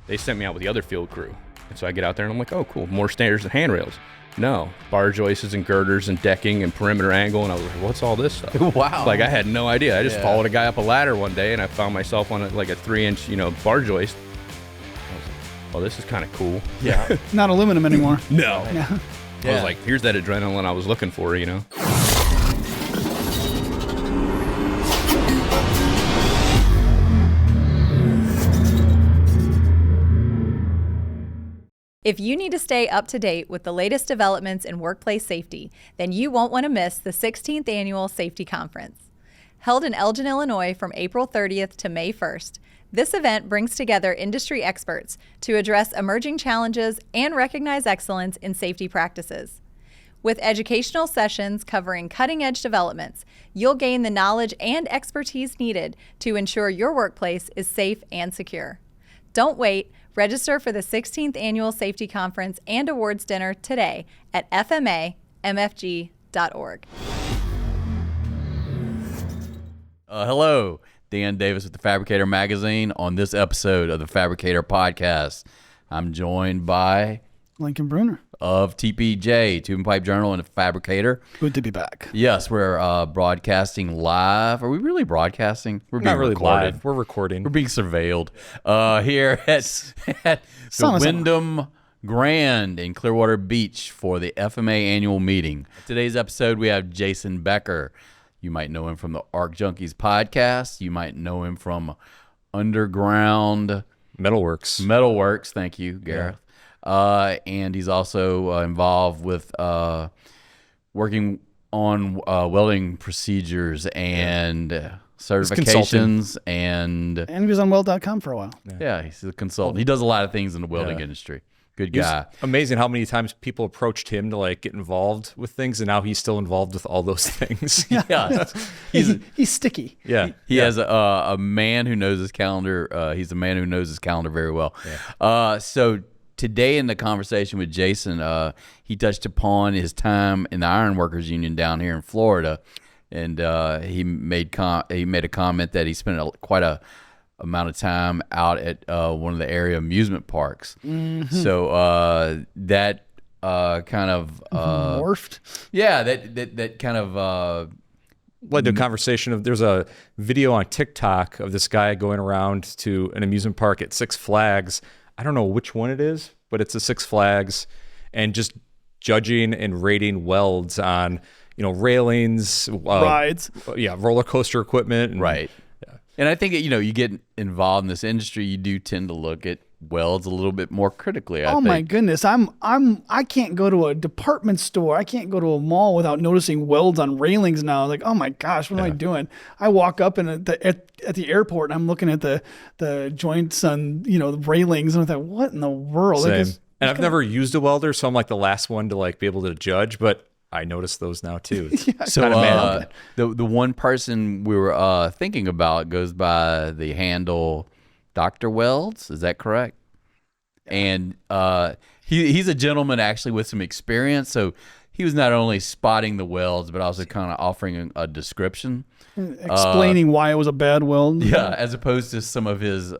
They sent me out with the other field crew. And so I get out there and I'm like, oh, cool, more stairs and handrails. No, bar joists and girders and decking and perimeter angle. And I was like, what's all this stuff? Wow. Like, I had no idea. I just followed a guy up a ladder one day and I found myself on a 3-inch, bar joist. I was like, oh, this is kind of cool. Yeah. Not aluminum anymore. No. Yeah. I was like, here's that adrenaline I was looking for, If you need to stay up to date with the latest developments in workplace safety, then you won't want to miss the 16th Annual Safety Conference. Held in Elgin, Illinois from April 30th to May 1st, this event brings together industry experts to address emerging challenges and recognize excellence in safety practices. With educational sessions covering cutting-edge developments, you'll gain the knowledge and expertise needed to ensure your workplace is safe and secure. Don't wait. Register for the 16th Annual Safety Conference and Awards Dinner today at fmamfg.org. Hello, Dan Davis with the Fabricator Magazine on this episode of the Fabricator Podcast. I'm joined by Lincoln Bruner of TPJ, Tube and Pipe Journal, and the Fabricator. Good to be back. Yes, we're broadcasting live. Are we really broadcasting? We're Not really recorded. live. We're recording. We're being surveilled here at the Wyndham Grand in Clearwater Beach for the FMA annual meeting. Today's episode, we have Jason Becker. You might know him from the Arc Junkies Podcast. You might know him from Underground Metalworks. Thank you, Gareth. And he's also involved with working on welding procedures and certifications. And he was on weld.com for a while. Yeah, he's a consultant. He does a lot of things in the welding industry. Good guy. It's amazing how many times people approached him to get involved with things, and now he's still involved with all those things. Yeah. He's sticky. Yeah. He has a man who knows his calendar. He's a man who knows his calendar very well. Yeah. So today in the conversation with Jason, he touched upon his time in the Ironworkers Union down here in Florida, and he made a comment that he spent quite a amount of time out at one of the area amusement parks. Mm-hmm. So that kind of morphed. Yeah, that kind of led to a conversation of, there's a video on TikTok of this guy going around to an amusement park at Six Flags. I don't know which one it is, but it's a Six Flags, and just judging and rating welds on, railings, rides, roller coaster equipment, and, right. Yeah. And I think you get involved in this industry, you do tend to look at welds a little bit more critically. I think. My goodness, I can't go to a department store, I can't go to a mall without noticing welds on railings now. Like, oh my gosh, what am I doing? I walk up and at the airport, and I'm looking at the joints on the railings, and I thought, what in the world? Same. And I've never used a welder, so I'm the last one to be able to judge, but I noticed those now too. So the one person we were thinking about goes by the handle Dr. Welds. Is that correct? And he's a gentleman actually with some experience. So he was not only spotting the welds, but also kind of offering a description. Explaining why it was a bad weld. Yeah, as opposed to some of his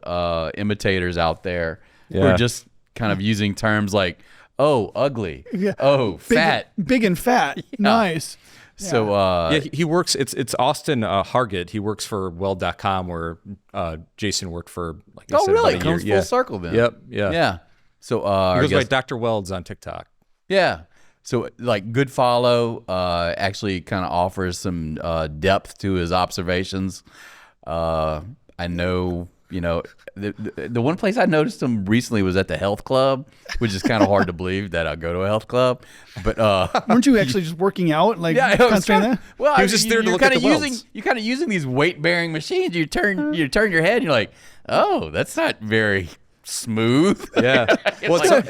imitators out there who are just kind of using terms like, oh, ugly. Yeah. Oh, fat. Big and fat. Yeah. Nice. So he works, it's Austin Hargett. He works for weld.com, where Jason worked for, like I said, really? about a year. Comes full circle then. Yep. Yeah. Yeah. So he goes by Dr. Welds on TikTok. Yeah. So good follow, actually kind of offers some depth to his observations. I know, the one place I noticed him recently was at the health club, which is kind of hard to believe that I go to a health club. But weren't you actually just working out? Yeah, he was just there to look at the welds. You're kind of using these weight bearing machines. You turn your head, and you're like, oh, that's not very smooth. Yeah. Well,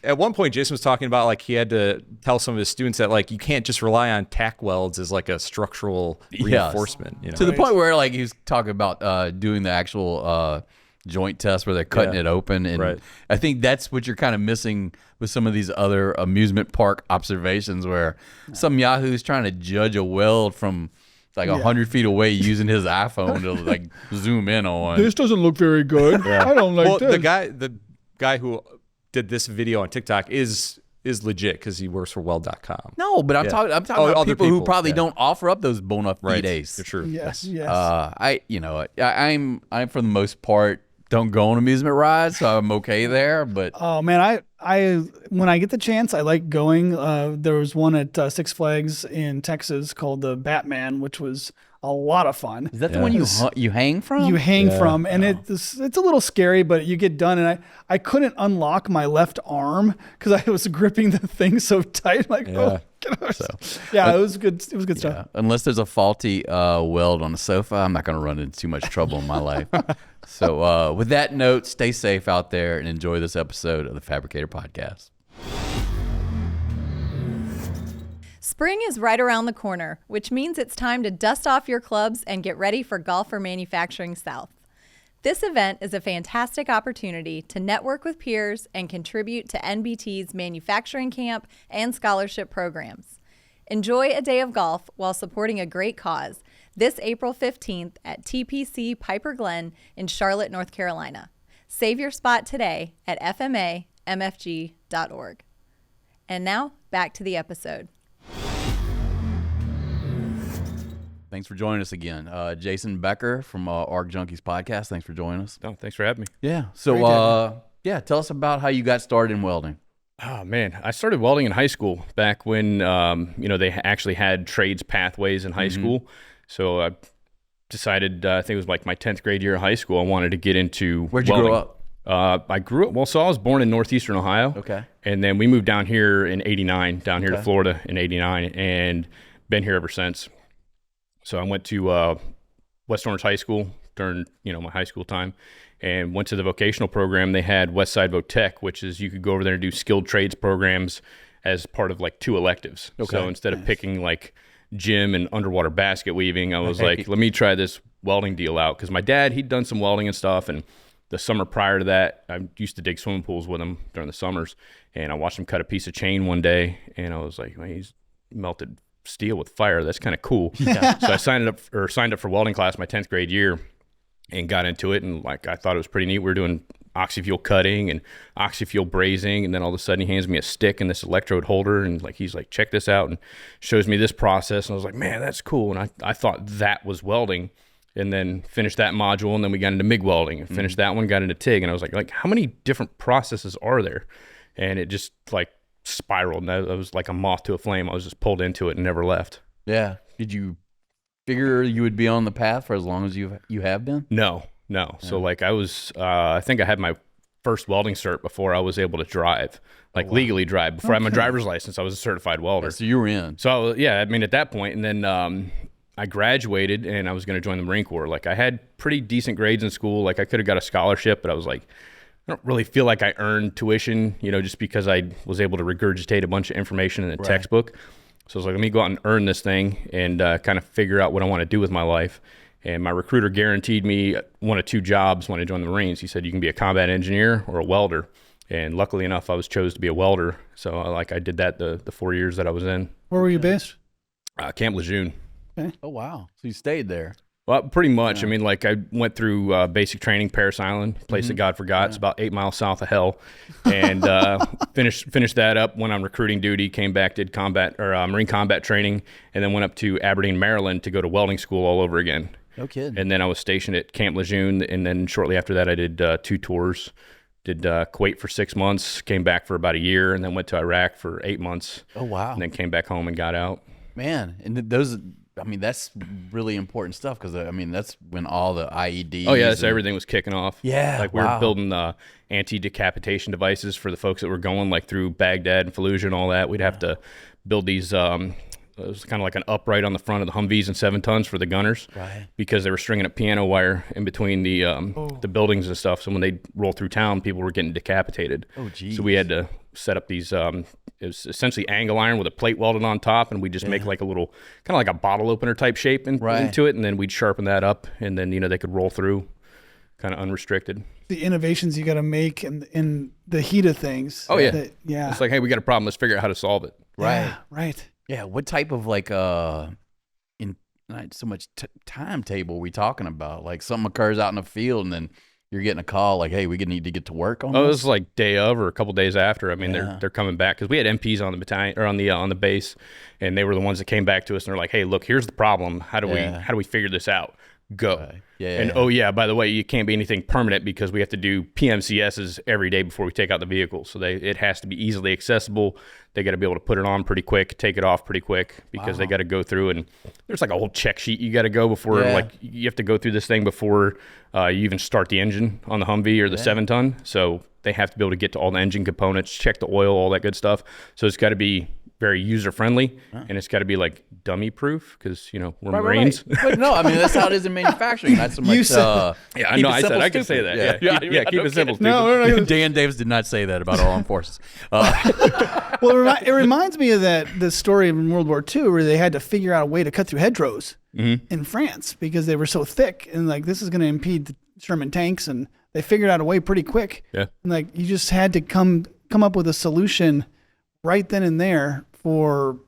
at one point, Jason was talking about he had to tell some of his students that you can't just rely on tack welds as a structural reinforcement. To the point where he was talking about doing the actual joint test where they're cutting it open, and I think that's what you're kind of missing with some of these other amusement park observations, where some yahoo's trying to judge a weld from 100 feet away using his iPhone to zoom in on. This doesn't look very good. I don't like this. The guy who did this video on TikTok is legit because he works for weld.com. No, but I'm talking about other people who probably don't offer up those bona fides. They're true. Yes. Yes. I'm for the most part don't go on amusement rides, so I'm okay there. But oh man, I when I get the chance, I like going. There was one at Six Flags in Texas called the Batman, which was a lot of fun. is that the one you hang from? You hang from, and it's a little scary, but you get done. And I couldn't unlock my left arm because I was gripping the thing so tight. Like, oh gosh. It was good. It was good stuff. Unless there's a faulty weld on the sofa, I'm not going to run into too much trouble in my life. So with that note, stay safe out there and enjoy this episode of the Fabricator Podcast. Spring is right around the corner, which means it's time to dust off your clubs and get ready for Golfer Manufacturing South. This event is a fantastic opportunity to network with peers and contribute to NBT's manufacturing camp and scholarship programs. Enjoy a day of golf while supporting a great cause this April 15th at TPC Piper Glen in Charlotte, North Carolina. Save your spot today at fmamfg.org. And now, back to the episode. Thanks for joining us again. Jason Becker from Arc Junkies Podcast. Thanks for joining us. Oh, thanks for having me. Yeah. So, tell us about how you got started in welding. Oh man, I started welding in high school back when they actually had trades pathways in high school. So I decided, I think it was like my 10th grade year of high school, I wanted to get into Where'd you welding. grow up? I grew up, so I was born in northeastern Ohio. Okay. And then we moved down here in 89, to Florida in 89, and been here ever since. So I went to West Orange High School during, my high school time, and went to the vocational program. They had Westside Votech, which is you could go over there and do skilled trades programs as part of like 2 electives. Okay. So instead of picking like gym and underwater basket weaving, I was like, let me try this welding deal out. Because my dad, he'd done some welding and stuff, and the summer prior to that, I used to dig swimming pools with him during the summers, and I watched him cut a piece of chain one day, and I was like, man, he's melted steel with fire. That's kind of cool. Yeah. So I signed up for welding class my 10th grade year and got into it, and like I thought it was pretty neat. We were doing oxyfuel cutting and oxyfuel brazing, and then all of a sudden he hands me a stick and this electrode holder, and like he's like, check this out, and shows me this process, and I was like, man, that's cool. And I thought that was welding, and then finished that module, and then we got into MIG welding and finished that one, got into TIG, and I was like how many different processes are there? And it just like spiraled, and I was like a moth to a flame. I was just pulled into it and never left. Yeah. Did you figure you would be on the path for as long as you have been? No. Yeah. So like I was, I think I had my first welding cert before I was able to drive, legally drive. Before I had my driver's license, I was a certified welder. Yeah, so you were in. So at that point, and then I graduated and I was going to join the Marine Corps. Like I had pretty decent grades in school. Like I could have got a scholarship, but I was like, I don't really feel like I earned tuition, just because I was able to regurgitate a bunch of information in a textbook. So I was like, let me go out and earn this thing and kind of figure out what I want to do with my life. And my recruiter guaranteed me 1 of 2 jobs when I joined the Marines. He said, you can be a combat engineer or a welder. And luckily enough, I was chose to be a welder. So I did that the 4 years that I was in. Where were you based? Camp Lejeune. Okay. Oh, wow. So you stayed there. Well, pretty much. Yeah. I mean, like I went through basic training, Paris Island, place that God forgot. Yeah. It's about 8 miles south of hell, and finished that up. Went on recruiting duty, came back, did Marine combat training, and then went up to Aberdeen, Maryland, to go to welding school all over again. No kidding. And then I was stationed at Camp Lejeune, and then shortly after that, I did 2 tours. Did Kuwait for 6 months, came back for about a year, and then went to Iraq for 8 months. Oh wow! And then came back home and got out. Man, and those. I mean, that's really important stuff because, that's when all the IEDs. Oh, yeah, so everything was kicking off. Yeah, like we were building anti-decapitation devices for the folks that were going like through Baghdad and Fallujah and all that. We'd have to build these, it was kind of like an upright on the front of the Humvees and 7 tons for the gunners. Right. Because they were stringing up piano wire in between the buildings and stuff. So when they rolled through town, people were getting decapitated. Oh, geez. So we had to set up these, it was essentially angle iron with a plate welded on top, and we just make like a little, kind of like a bottle opener type shape into it, and then we'd sharpen that up, and then, they could roll through kind of unrestricted. The innovations you got to make in the heat of things. Oh, yeah. Yeah. It's like, hey, we got a problem. Let's figure out how to solve it. Right. Yeah, right. Yeah. What type of not so much timetable we talking about? Like something occurs out in the field, and then you're getting a call like, hey, we need to get to work on Oh, it this? was like day of or a couple days after. I mean, they're coming back because we had MPs on the battalion or on the base, and they were the ones that came back to us and they're like, hey, look, here's the problem. How do we figure this out? Go. Right. Oh yeah, by the way, you can't be anything permanent because we have to do PMCSs every day before we take out the vehicle. So it has to be easily accessible. They got to be able to put it on pretty quick, take it off pretty quick because they got to go through, and there's like a whole check sheet you got to go before like you have to go through this thing before you even start the engine on the Humvee or the 7-ton. So they have to be able to get to all the engine components, check the oil, all that good stuff. So it's got to be very user friendly, and it's got to be like dummy proof because we're Marines. Right. But no, I mean that's how it is in manufacturing. Not so much. Yeah, I know. I said I can say that. Yeah, keep it simple. No. Dan Davis did not say that about our armed forces. Well, it reminds me of the story in World War II where they had to figure out a way to cut through hedgerows in France because they were so thick, and like this is going to impede the Sherman tanks, and they figured out a way pretty quick. Yeah, and like you just had to come up with a solution right then and there for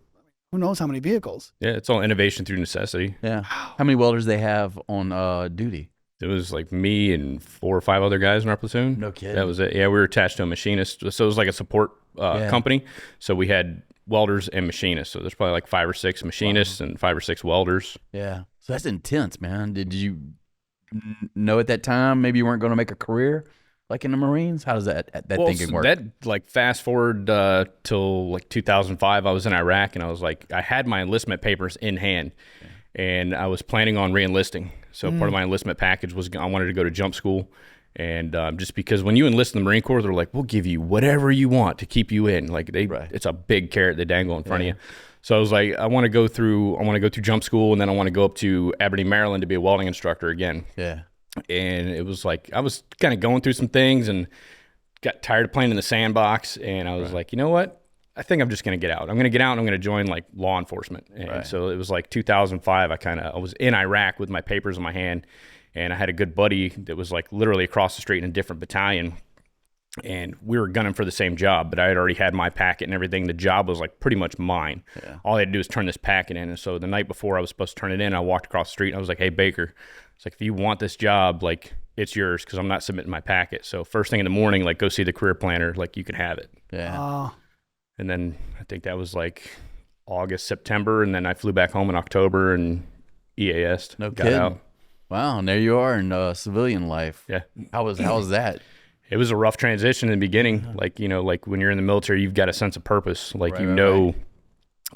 who knows how many vehicles. Yeah, it's all innovation through necessity. Yeah. How many welders they have on duty? It was like me and 4 or 5 other guys in our platoon. No kidding. That was it. Yeah, we were attached to a machinist. So it was like a support company. So we had welders and machinists. So there's probably like 5 or 6 machinists and 5 or 6 welders. Yeah. So that's intense, man. Did you know at that time maybe you weren't going to make a career like in the Marines? How does that thinking work? That like fast forward till like 2005, I was in Iraq, and I was like, I had my enlistment papers in hand, and I was planning on re-enlisting. So part of my enlistment package was I wanted to go to jump school, and just because when you enlist in the Marine Corps, they're like, we'll give you whatever you want to keep you in. Like it's a big carrot they dangle in front of you. So I was like, I want to go through jump school, and then I want to go up to Aberdeen, Maryland to be a welding instructor again. Yeah. And it was like I was kind of going through some things and got tired of playing in the sandbox, and I was like, you know what? I think I'm just going to get out. I'm going to get out and I'm going to join like law enforcement. And so it was like 2005. I was in Iraq with my papers in my hand, and I had a good buddy that was like literally across the street in a different battalion, and we were gunning for the same job, but I had already had my packet and everything. The job was like pretty much mine. Yeah. All I had to do was turn this packet in. And so the night before I was supposed to turn it in, I walked across the street and I was like, hey, Baker, it's like, if you want this job, like it's yours, because I'm not submitting my packet. So first thing in the morning, like go see the career planner, like you can have it. Yeah. And then I think that was like August, September, and then I flew back home in October and EAS'd. No got kidding. out. Wow, and there you are in civilian life. Yeah. How was that? It was a rough transition in the beginning. Like, like when you're in the military, you've got a sense of purpose. Like, you know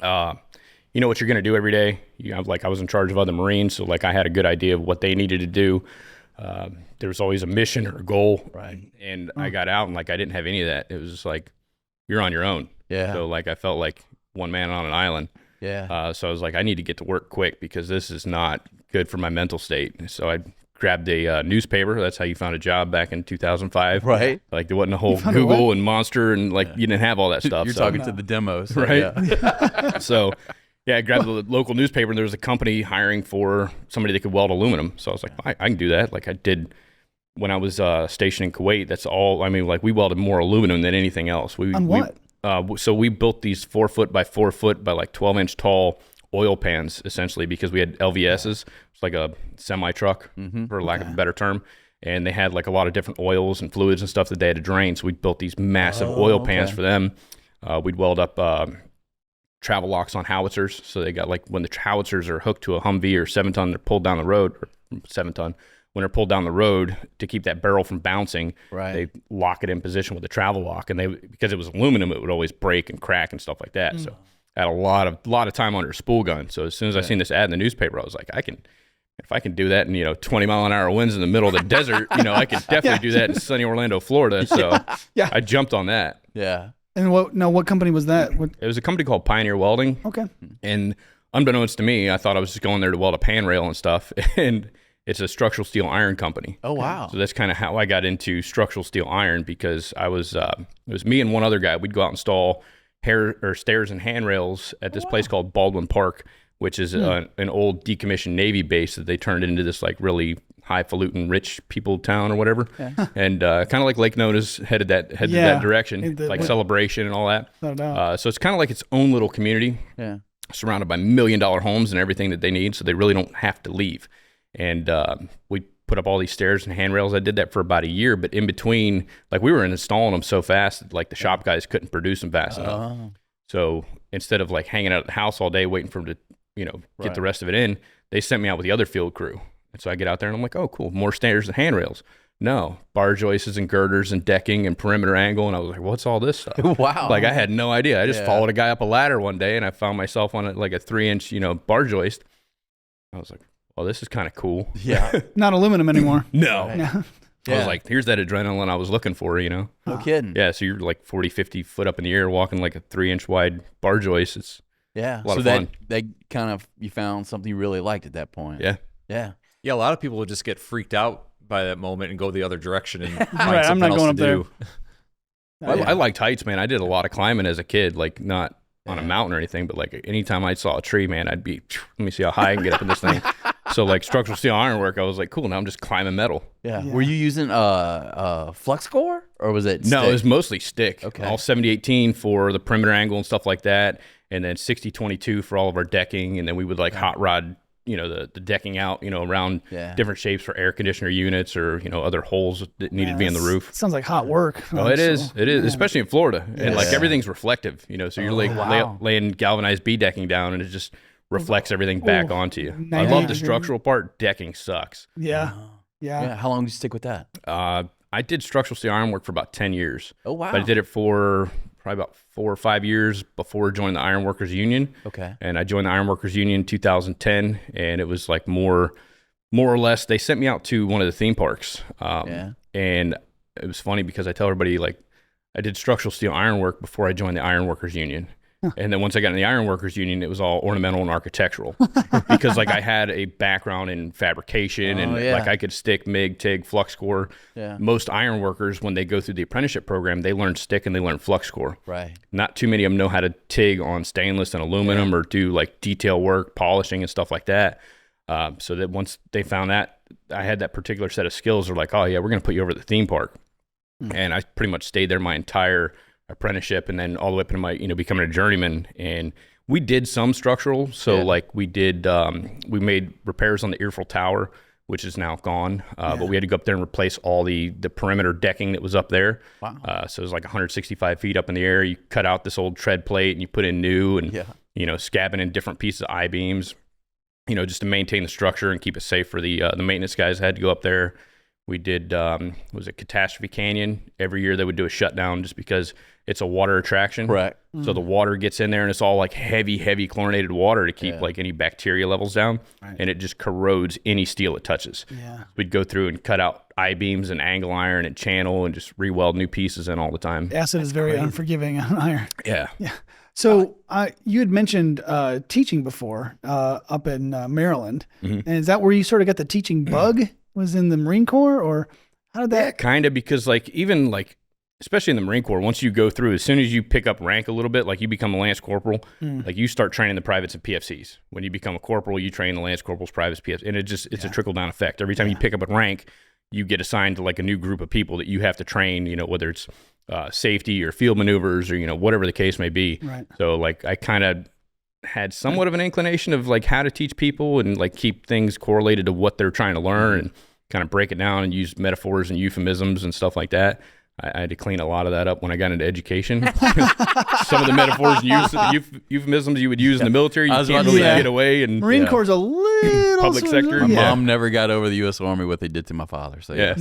what you're going to do every day. Like I was in charge of other Marines. So like I had a good idea of what they needed to do. There was always a mission or a goal. Right. And I got out and like, I didn't have any of that. It was just like, you're on your own. Yeah. So like, I felt like one man on an island. Yeah. So I was like, I need to get to work quick because this is not good for my mental state. So I grabbed a newspaper. That's how you found a job back in 2005. Right. Like there wasn't a whole Google and Monster and like you didn't have all that stuff. You're talking to the demos. Right. Yeah. So I grabbed the local newspaper, and there was a company hiring for somebody that could weld aluminum. So I was like, I can do that. Like I did when I was stationed in Kuwait. That's all. I mean, like we welded more aluminum than anything else. On what? So we built these 4 foot by 4 foot by like 12-inch tall oil pans, essentially, because we had LVSs. It's like a semi truck, for lack of a better term. And they had like a lot of different oils and fluids and stuff that they had to drain. So we built these massive oil pans for them. We'd weld up travel locks on howitzers. So they got like when the howitzers are hooked to a Humvee or 7-ton, they're pulled down the road, or 7-ton. When they're pulled down the road to keep that barrel from bouncing, they lock it in position with a travel lock. And because it was aluminum, it would always break and crack and stuff like that. So I had a lot of time under a spool gun. So as soon as I seen this ad in the newspaper, I was like, if I can do that in 20 mile an hour winds in the middle of the desert, I could definitely do that in sunny Orlando, Florida. So I jumped on that. Yeah. And what company was that? It was a company called Pioneer Welding. Okay. And unbeknownst to me, I thought I was just going there to weld a panrail and stuff. And it's a structural steel iron company. Oh, wow. So that's kind of how I got into structural steel iron, because it was me and one other guy. We'd go out and install stairs and handrails at this place called Baldwin Park, which is an old decommissioned Navy base that they turned into this like really highfalutin rich people town or whatever. Yeah. And kind of like Lake Nona's headed that direction, like Celebration and all that. No doubt. So it's kind of like its own little community, surrounded by $1 million homes and everything that they need. So they really don't have to leave. And we put up all these stairs and handrails. I did that for about a year, but in between, like we were installing them so fast that like the shop guys couldn't produce them fast enough. So instead of like hanging out at the house all day waiting for them to, you know, get the rest of it in, they sent me out with the other field crew. And so I get out there and I'm like, oh, cool, more stairs and handrails. No, bar joists and girders and decking and perimeter angle. And I was like, what's all this stuff? Wow. Like I had no idea. I just followed a guy up a ladder one day and I found myself on like a 3-inch, you know, bar joist. I was like, well, this is kind of cool. Yeah. Not aluminum anymore. No. Yeah. I was like, here's that adrenaline I was looking for, you know? No kidding. Yeah, so you're like 40, 50 foot up in the air walking like a 3-inch wide bar joist. It's a lot of fun. They kind of, you found something you really liked at that point. Yeah. Yeah. Yeah, a lot of people would just get freaked out by that moment and go the other direction and find Right, I'm something not else going to up do. I liked heights, man. I did a lot of climbing as a kid, like not on a mountain or anything, but like anytime I saw a tree, man, I'd be, let me see how high I can get up in this thing. So like structural steel ironwork, I was like, cool, now I'm just climbing metal. Yeah. Were you using flux core or was it No, stick? it was mostly stick. Okay. All 70-18 for the perimeter angle and stuff like that. And then 60-22 for all of our decking. And then we would like hot rod, you know, the decking out, you know, around different shapes for air conditioner units or, you know, other holes that needed to be in the roof. Sounds like hot work. Oh, it is, especially in Florida. And like everything's reflective, you know, so you're like laying galvanized B decking down and it just reflects everything back onto you. I love the structural part. Decking sucks. Yeah. Yeah. How long did you stick with that? I did structural steel ironwork for about 10 years. Oh, wow. But I did it for probably about 4 or 5 years before joining the Ironworkers Union. Okay. And I joined the Ironworkers Union in 2010, and it was like more or less, they sent me out to one of the theme parks. And it was funny because I tell everybody, like, I did structural steel ironwork before I joined the Ironworkers Union. And then once I got in the Ironworkers Union, it was all ornamental and architectural because like I had a background in fabrication and like I could stick, MIG, TIG, flux core. Yeah. Most ironworkers, when they go through the apprenticeship program, they learn stick and they learn flux core. Right. Not too many of them know how to TIG on stainless and aluminum or do like detail work, polishing and stuff like that. So that once they found that I had that particular set of skills, they're like, oh yeah, we're going to put you over at the theme park. And I pretty much stayed there my entire apprenticeship and then all the way up into my, you know, becoming a journeyman. And we did some structural. So like we did, we made repairs on the Eiffel Tower, which is now gone. But we had to go up there and replace all the perimeter decking that was up there. Wow. So it was like 165 feet up in the air. You cut out this old tread plate and you put in new and, you know, scabbing in different pieces of I-beams, you know, just to maintain the structure and keep it safe for the maintenance guys that had to go up there. We did, was it Catastrophe Canyon? Every year they would do a shutdown just because it's a water attraction. Correct. So the water gets in there and it's all like heavy chlorinated water to keep like any bacteria levels down. Right. And it just corrodes any steel it touches. Yeah. We'd go through and cut out I-beams and angle iron and channel and just re-weld new pieces in all the time. Acid is very unforgiving on iron. Yeah. Yeah. So you had mentioned teaching before up in Maryland. And is that where you sort of got the teaching bug? Was in the Marine Corps, or how did that? Yeah, kind of, because like even like especially in the Marine Corps, once you go through, as soon as you pick up rank a little bit, like you become a Lance Corporal, like you start training the privates and PFCs. When you become a corporal, you train the Lance Corporals, privates, PFCs, and it's a trickle down effect. Every time you pick up a rank, you get assigned to like a new group of people that you have to train. You know, whether it's safety or field maneuvers or you know whatever the case may be. Right. So like I kind of had somewhat of an inclination of like how to teach people and like keep things correlated to what they're trying to learn and kind of break it down and use metaphors and euphemisms and stuff like that. I had to clean a lot of that up when I got into education. Some of the metaphors and euphemisms you would use in the military, you can't really get away. And Marine Corps is a little public sector. My mom never got over the U.S. Army what they did to my father. So yeah.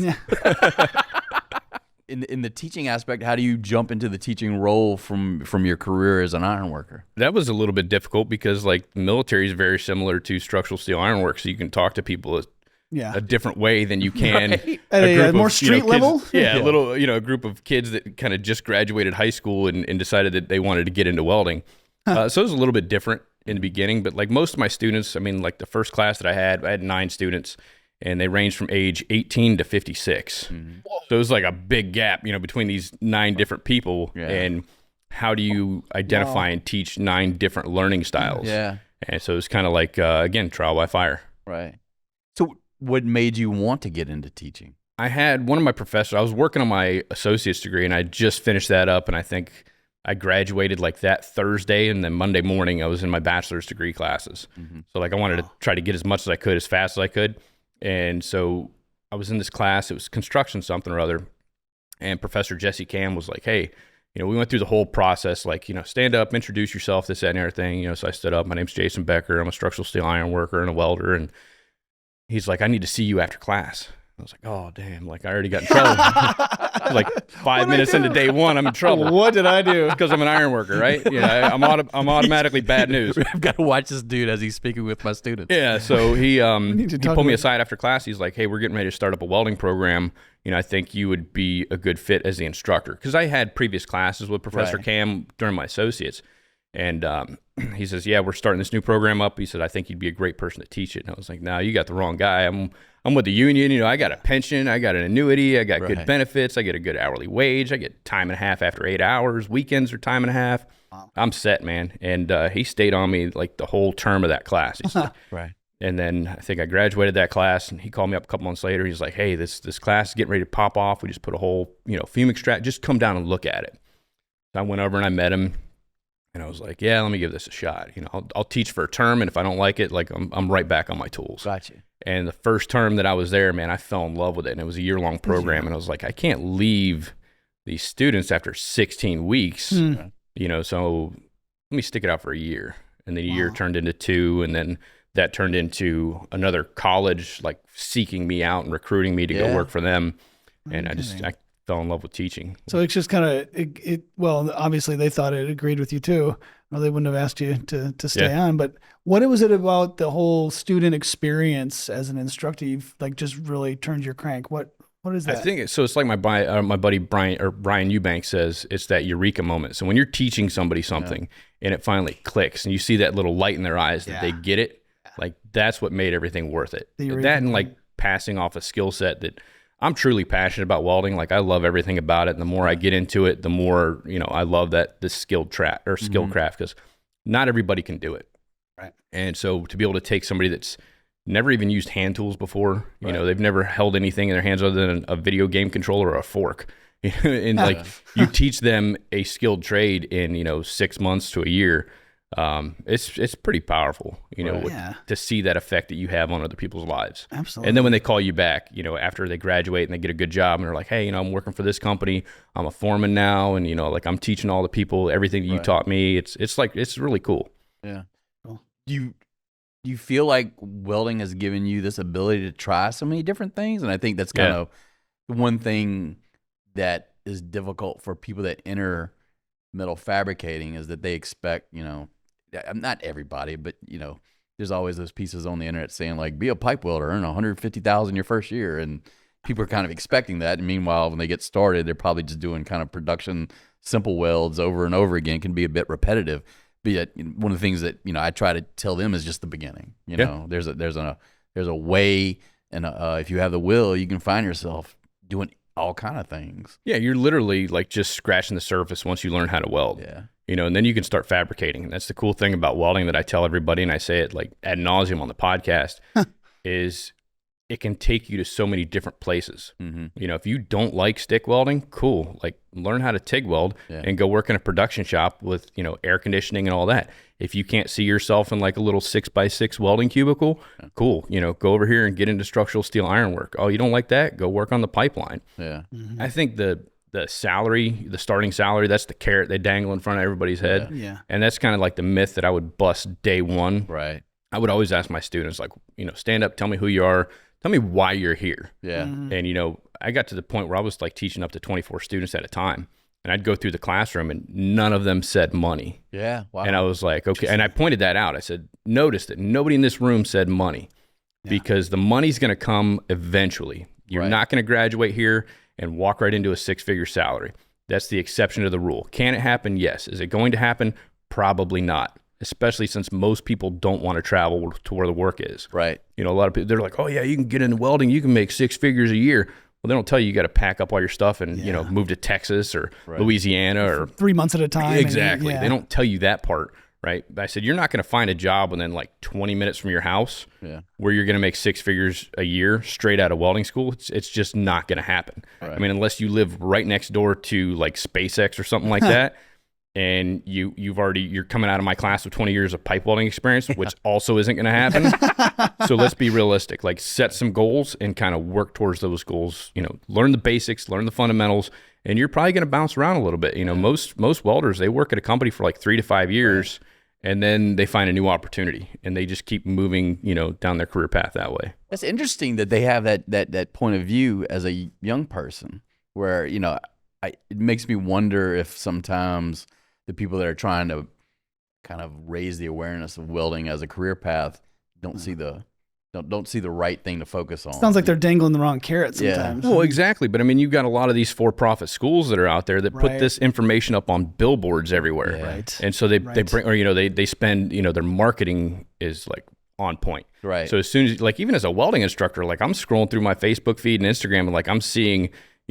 In the teaching aspect, how do you jump into the teaching role from your career as an ironworker? That was a little bit difficult because like the military is very similar to structural steel ironwork, so you can talk to people a different way than you can at a more street level. Kids, a little a group of kids that kind of just graduated high school and decided that they wanted to get into welding. So it was a little bit different in the beginning, but like most of my students, I mean, like the first class that I had 9 students. And they ranged from age 18 to 56. Mm-hmm. So it was like a big gap, you know, between these 9 different people. Yeah. And how do you identify and teach 9 different learning styles? Yeah. And so it was kind of like, again, trial by fire. Right. So what made you want to get into teaching? I had one of my professors, I was working on my associate's degree and I just finished that up. And I think I graduated like that Thursday, and then Monday morning I was in my bachelor's degree classes. Mm-hmm. So like I wanted to try to get as much as I could, as fast as I could. And so I was in this class. It was construction something or other. And Professor Jesse Cam was like, hey, we went through the whole process, like, stand up, introduce yourself, this, that, and everything. So I stood up. My name's Jason Becker. I'm a structural steel iron worker and a welder. And he's like, I need to see you after class. I was like, oh, damn. Like, I already got in trouble. Like 5 minutes into day one, I'm in trouble. What did I do? Because I'm an iron worker, right? I'm automatically bad news. I've got to watch this dude as he's speaking with my students. Yeah, so he pulled me aside after class. He's like, hey, we're getting ready to start up a welding program. I think you would be a good fit as the instructor. Because I had previous classes with Professor Cam during my associates. And he says, yeah, we're starting this new program up. He said, I think you'd be a great person to teach it. And I was like, no, you got the wrong guy. I'm with the union. I got a pension. I got an annuity. I got good benefits. I get a good hourly wage. I get time and a half after 8 hours. Weekends are time and a half. Wow. I'm set, man. And he stayed on me like the whole term of that class. He's like, right. And then I think I graduated that class, and he called me up a couple months later. He's like, hey, this class is getting ready to pop off. We just put a whole, fume extract. Just come down and look at it. So I went over and I met him. And I was like, yeah, let me give this a shot. I'll teach for a term, and if I don't like it, like I'm right back on my tools. Gotcha. And the first term that I was there, man, I fell in love with it. And it was a year-long program. And I was like, I can't leave these students after 16 weeks, so let me stick it out for a year. And then a year turned into 2, and then that turned into another college, like seeking me out and recruiting me to go work for them. And I fell in love with teaching. So it's just kind of, well, obviously they thought it agreed with you too, or they wouldn't have asked you to stay on. But what was it about the whole student experience as an instructor you've like just really turned your crank? What is that? I think it's like my buddy Brian Eubank says, it's that Eureka moment. So when you're teaching somebody something and it finally clicks and you see that little light in their eyes that they get it, like that's what made everything worth it. That and like passing off a skill set that I'm truly passionate about welding. Like I love everything about it. And the more I get into it, the more, I love this skilled craft because not everybody can do it. Right. And so to be able to take somebody that's never even used hand tools before, they've never held anything in their hands other than a video game controller or a fork. And like you teach them a skilled trade in, 6 months to a year. It's pretty powerful, to see that effect that you have on other people's lives. Absolutely. And then when they call you back, after they graduate and they get a good job and they're like, hey, I'm working for this company. I'm a foreman now. And, like I'm teaching all the people, everything that you taught me. It's really cool. Yeah. Cool. Do you feel like welding has given you this ability to try so many different things? And I think that's kind of one thing that is difficult for people that enter metal fabricating is that they expect, not everybody, but there's always those pieces on the internet saying like, be a pipe welder, earn $150,000 your first year, and people are kind of expecting that. And meanwhile, when they get started, they're probably just doing kind of production simple welds over and over again. It can be a bit repetitive. But yet, one of the things that I try to tell them is just the beginning. There's a way, and if you have the will, you can find yourself doing all kind of things. Yeah, you're literally like just scratching the surface once you learn how to weld. Yeah. And then you can start fabricating. And that's the cool thing about welding that I tell everybody, and I say it like ad nauseum on the podcast, is it can take you to so many different places. Mm-hmm. If you don't like stick welding, cool. Like learn how to TIG weld and go work in a production shop with, air conditioning and all that. If you can't see yourself in like a little 6x6 welding cubicle, cool. Go over here and get into structural steel ironwork. Oh, you don't like that? Go work on the pipeline. Yeah. Mm-hmm. I think the salary, the starting salary, that's the carrot they dangle in front of everybody's head. Yeah. And that's kind of like the myth that I would bust day one. Right. I would always ask my students, like, stand up, tell me who you are, tell me why you're here. Yeah. Mm-hmm. And, I got to the point where I was like teaching up to 24 students at a time. And I'd go through the classroom and none of them said money. Yeah. Wow. And I was like, okay. And I pointed that out. I said, notice that nobody in this room said money because the money's going to come eventually. You're not going to graduate here and walk right into a 6-figure salary. That's the exception to the rule. Can it happen? Yes. Is it going to happen? Probably not, especially since most people don't want to travel to where the work is. Right. A lot of people, they're like, oh yeah, you can get into welding. You can make 6 figures a year. Well, they don't tell you got to pack up all your stuff and, move to Texas or Louisiana or 3 months at a time. Exactly. They don't tell you that part. Right. But I said, you're not going to find a job within like 20 minutes from your house where you're going to make 6 figures a year straight out of welding school. It's just not going to happen. Right. I mean, unless you live right next door to like SpaceX or something like that, and you're coming out of my class with 20 years of pipe welding experience, which also isn't going to happen. So let's be realistic. Like, set some goals and kind of work towards those goals. Learn the basics, learn the fundamentals, and you're probably going to bounce around a little bit. Most welders, they work at a company for like 3 to 5 years, and then they find a new opportunity, and they just keep moving, down their career path that way. That's interesting that they have that point of view as a young person, where it makes me wonder if sometimes the people that are trying to kind of raise the awareness of welding as a career path don't see the right thing to focus on. Sounds like they're dangling the wrong carrot sometimes. Well, exactly. But I mean, you've got a lot of these for-profit schools that are out there that put this information up on billboards everywhere. Yeah. Right. And so they bring, or they spend, their marketing is like on point. Right. So as soon as, like, even as a welding instructor, like, I'm scrolling through my Facebook feed and Instagram, and like, I'm seeing,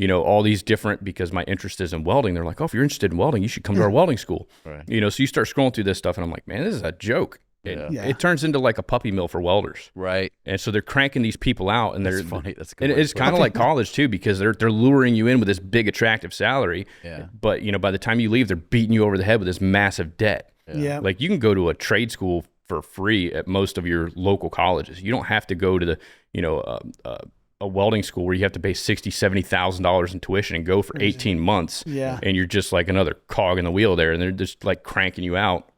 all these different, because my interest is in welding. They're like, oh, if you're interested in welding, you should come to our welding school. Right. So you start scrolling through this stuff, and I'm like, man, this is a joke. It turns into like a puppy mill for welders. Right. And so they're cranking these people out, and That's funny. That's good. It's kind of like college too, because they're luring you in with this big attractive salary. Yeah. But by the time you leave, they're beating you over the head with this massive debt. Yeah. Like, you can go to a trade school for free at most of your local colleges. You don't have to go to the a welding school where you have to pay $60,000-$70,000 in tuition and go for 18 months. Yeah. And you're just like another cog in the wheel there, and they're just like cranking you out.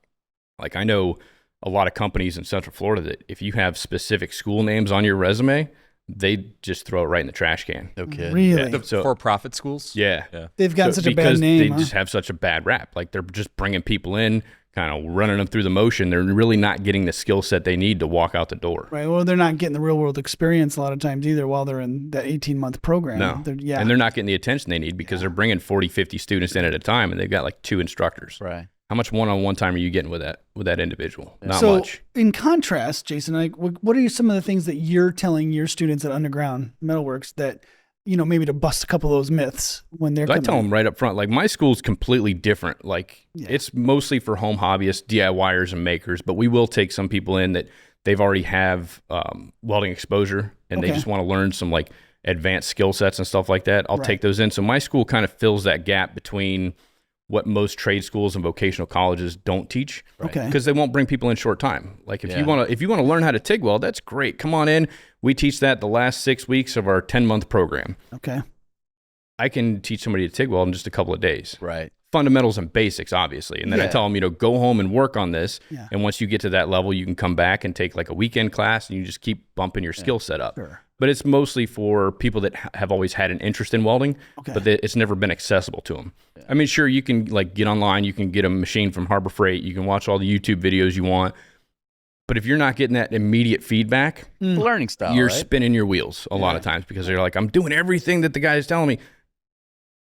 Like, I know a lot of companies in Central Florida that if you have specific school names on your resume, they just throw it right in the trash can. Okay. Really? The for-profit schools? Yeah. They've got such a bad because name. they just have such a bad rap. Like, they're just bringing people in, kind of running them through the motion. They're really not getting the skill set they need to walk out the door. Right. Well, they're not getting the real world experience a lot of times either while they're in that 18-month program. No. And they're not getting the attention they need because they're bringing 40, 50 students in at a time, and they've got like 2 instructors. Right. How much one-on-one time are you getting with that individual? Not so, much. In contrast, Jason, like, what are some of the things that you're telling your students at Underground Metalworks that, maybe to bust a couple of those myths when they're I tell them right up front, like, my school's completely different. Like, it's mostly for home hobbyists, DIYers, and makers, but we will take some people in that they've already have welding exposure, and they just want to learn some like advanced skill sets and stuff like that. I'll take those in. So my school kind of fills that gap between what most trade schools and vocational colleges don't teach. Okay. Because they won't bring people in short time. Like, if you want to learn how to TIG weld, that's great. Come on in. We teach that the last 6 weeks of our 10-month program. Okay. I can teach somebody to TIG weld in just a couple of days. Right. Fundamentals and basics, obviously. And then I tell them, go home and work on this. Yeah. And once you get to that level, you can come back and take like a weekend class, and you just keep bumping your skill set up. Sure. But it's mostly for people that have always had an interest in welding, but it's never been accessible to them. Yeah. I mean, sure, you can like get online, you can get a machine from Harbor Freight, you can watch all the YouTube videos you want. But if you're not getting that immediate feedback, learning style, you're spinning your wheels a lot of times, because they're like, I'm doing everything that the guy is telling me.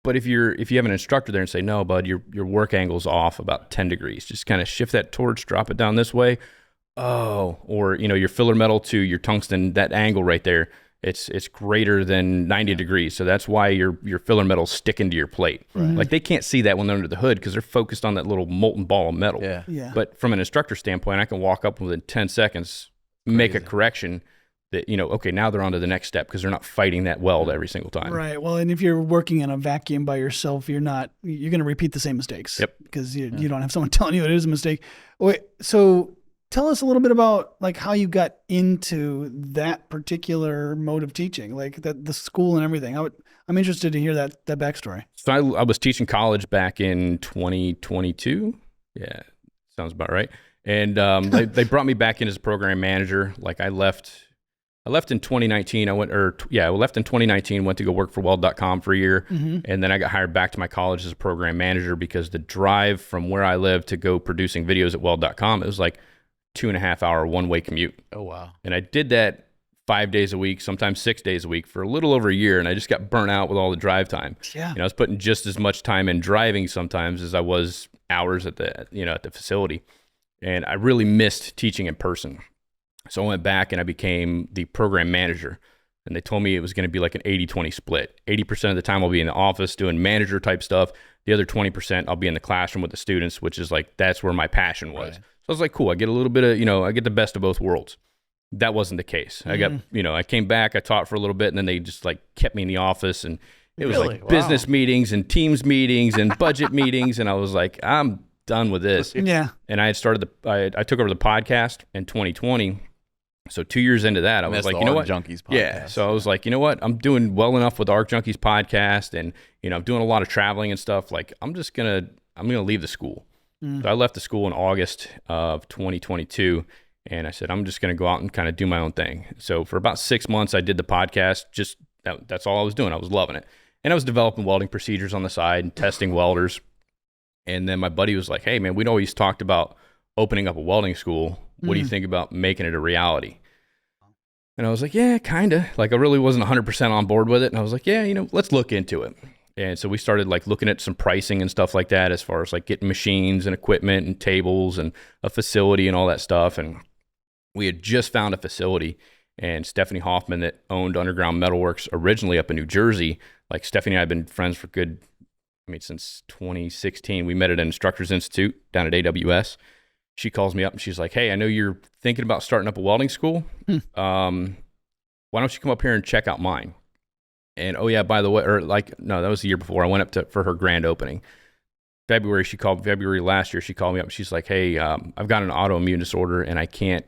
But if you have an instructor there and say, no, bud, your work angle's off about 10 degrees, just kind of shift that torch, drop it down this way. Oh, or your filler metal to your tungsten, that angle right there, it's greater than 90 degrees. So that's why your filler metal's sticking to your plate. Right. Like, they can't see that when they're under the hood because they're focused on that little molten ball of metal. Yeah. Yeah. But from an instructor standpoint, I can walk up within 10 seconds, make a correction that, okay, now they're on to the next step because they're not fighting that weld every single time. Right. Well, and if you're working in a vacuum by yourself, you're going to repeat the same mistakes. Yep. Because you don't have someone telling you it is a mistake. Wait, so tell us a little bit about like how you got into that particular mode of teaching, like the school and everything. I'm interested to hear that backstory. So I was teaching college back in 2022. Yeah, sounds about right. And they brought me back in as a program manager. Like, I left in 2019. I left in 2019, went to go work for weld.com for a year. Mm-hmm. And then I got hired back to my college as a program manager because the drive from where I live to go producing videos at weld.com, it was like 2.5 hour one-way commute. Oh, wow. And I did that 5 days a week, sometimes 6 days a week for a little over a year. And I just got burnt out with all the drive time. Yeah. I was putting just as much time in driving sometimes as I was hours at the facility. And I really missed teaching in person. So I went back and I became the program manager. And they told me it was going to be like an 80-20 split. 80% of the time I'll be in the office doing manager type stuff. The other 20% I'll be in the classroom with the students, which is like, that's where my passion was. Right. So I was like, cool, I get a little bit of, I get the best of both worlds. That wasn't the case. I got, I came back, I taught for a little bit, and then they just like kept me in the office, and it was like business meetings and teams meetings and budget meetings. And I was like, I'm done with this. Yeah. And I had started I took over the podcast in 2020. So 2 years into that, I was like, you know what? Arc Junkies Podcast. Yeah. So I was like, you know what? I'm doing well enough with Arc Junkies Podcast, and I'm doing a lot of traveling and stuff. Like, I'm gonna leave the school. So I left the school in August of 2022, and I said, I'm just gonna go out and kind of do my own thing. So for about 6 months, I did the podcast. Just that's all I was doing. I was loving it, and I was developing welding procedures on the side and testing welders. And then my buddy was like, hey man, we'd always talked about opening up a welding school. What do you think about making it a reality? And I was like, yeah, kind of. Like, I really wasn't 100% on board with it. And I was like, yeah, let's look into it. And so we started like looking at some pricing and stuff like that, as far as like getting machines and equipment and tables and a facility and all that stuff. And we had just found a facility, and Stephanie Hoffman, that owned Underground Metalworks originally up in New Jersey, like Stephanie and I have been friends for since 2016. We met at an Instructors Institute down at AWS. She calls me up and she's like, hey, I know you're thinking about starting up a welding school. Why don't you come up here and check out mine? And, oh yeah, by the way, no, that was the year before. I went up for her grand opening. February last year, she called me up and she's like, hey, I've got an autoimmune disorder and I can't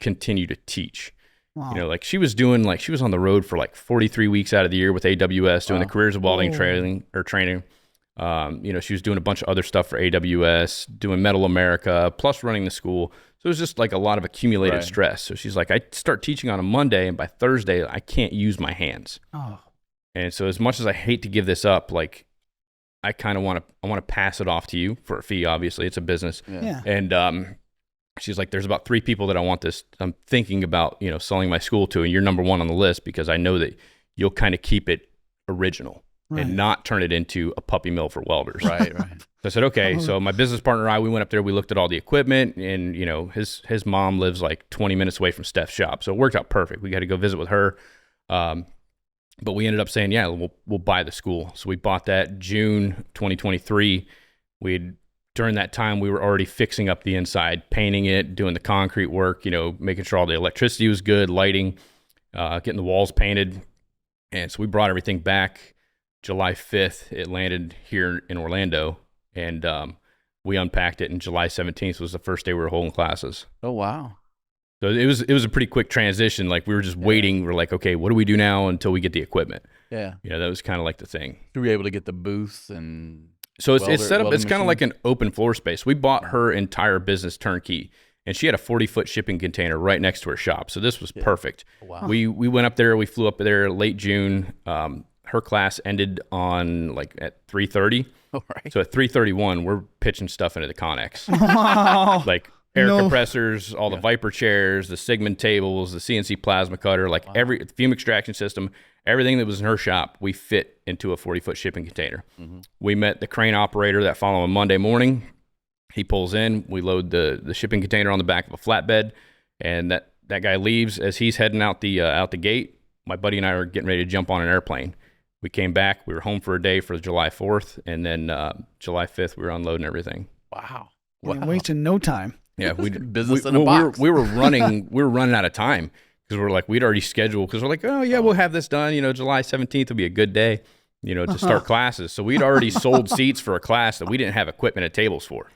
continue to teach. Wow. Like she was on the road for like 43 weeks out of the year with AWS doing the Careers of Welding training. She was doing a bunch of other stuff for AWS, doing Metal America, plus running the school. So it was just like a lot of accumulated stress. So she's like, I start teaching on a Monday, and by Thursday, I can't use my hands. Oh. And so as much as I hate to give this up, like I kind of want to pass it off to you for a fee. Obviously, it's a business. Yeah. And she's like, there's about 3 people that I'm thinking about, selling my school to, and you're number 1 on the list because I know that you'll kind of keep it original. Right. And not turn it into a puppy mill for welders. Right. So I said, okay. So my business partner and I, we went up there, we looked at all the equipment, and his mom lives like 20 minutes away from Steph's shop. So it worked out perfect. We got to go visit with her. But we ended up saying, yeah, we'll buy the school. So we bought that June 2023. During that time, we were already fixing up the inside, painting it, doing the concrete work, making sure all the electricity was good, lighting, getting the walls painted. And so we brought everything back. July 5th, it landed here in Orlando, and we unpacked it, and July 17th was the first day we were holding classes. Oh, wow. So it was a pretty quick transition. Like, we were just waiting. We're like, okay, what do we do now until we get the equipment? Yeah. That was kind of like the thing. So we were able to get the booths and... So it's set up, it's kind of like an open floor space. We bought her entire business turnkey, and she had a 40-foot shipping container right next to her shop. So this was perfect. Wow. We went up there. We flew up there late June. Her class ended on at 3:30. Oh, right. So at 3:31, we're pitching stuff into the Connex. Wow. Like air compressors, all the Viper chairs, the Sigmund tables, the CNC plasma cutter, every fume extraction system, everything that was in her shop, we fit into a 40-foot shipping container. Mm-hmm. We met the crane operator that following Monday morning. He pulls in, we load the shipping container on the back of a flatbed, and that guy leaves. As he's heading out the gate, my buddy and I are getting ready to jump on an airplane. We came back. We were home for a day for July 4th, and then July 5th, we were unloading everything. Wow. Wasting no time. Yeah, business in a box. We were running out of time because we'd already scheduled, because we're like, oh yeah, we'll have this done. July 17th will be a good day, to start classes. So we'd already sold seats for a class that we didn't have equipment and tables for.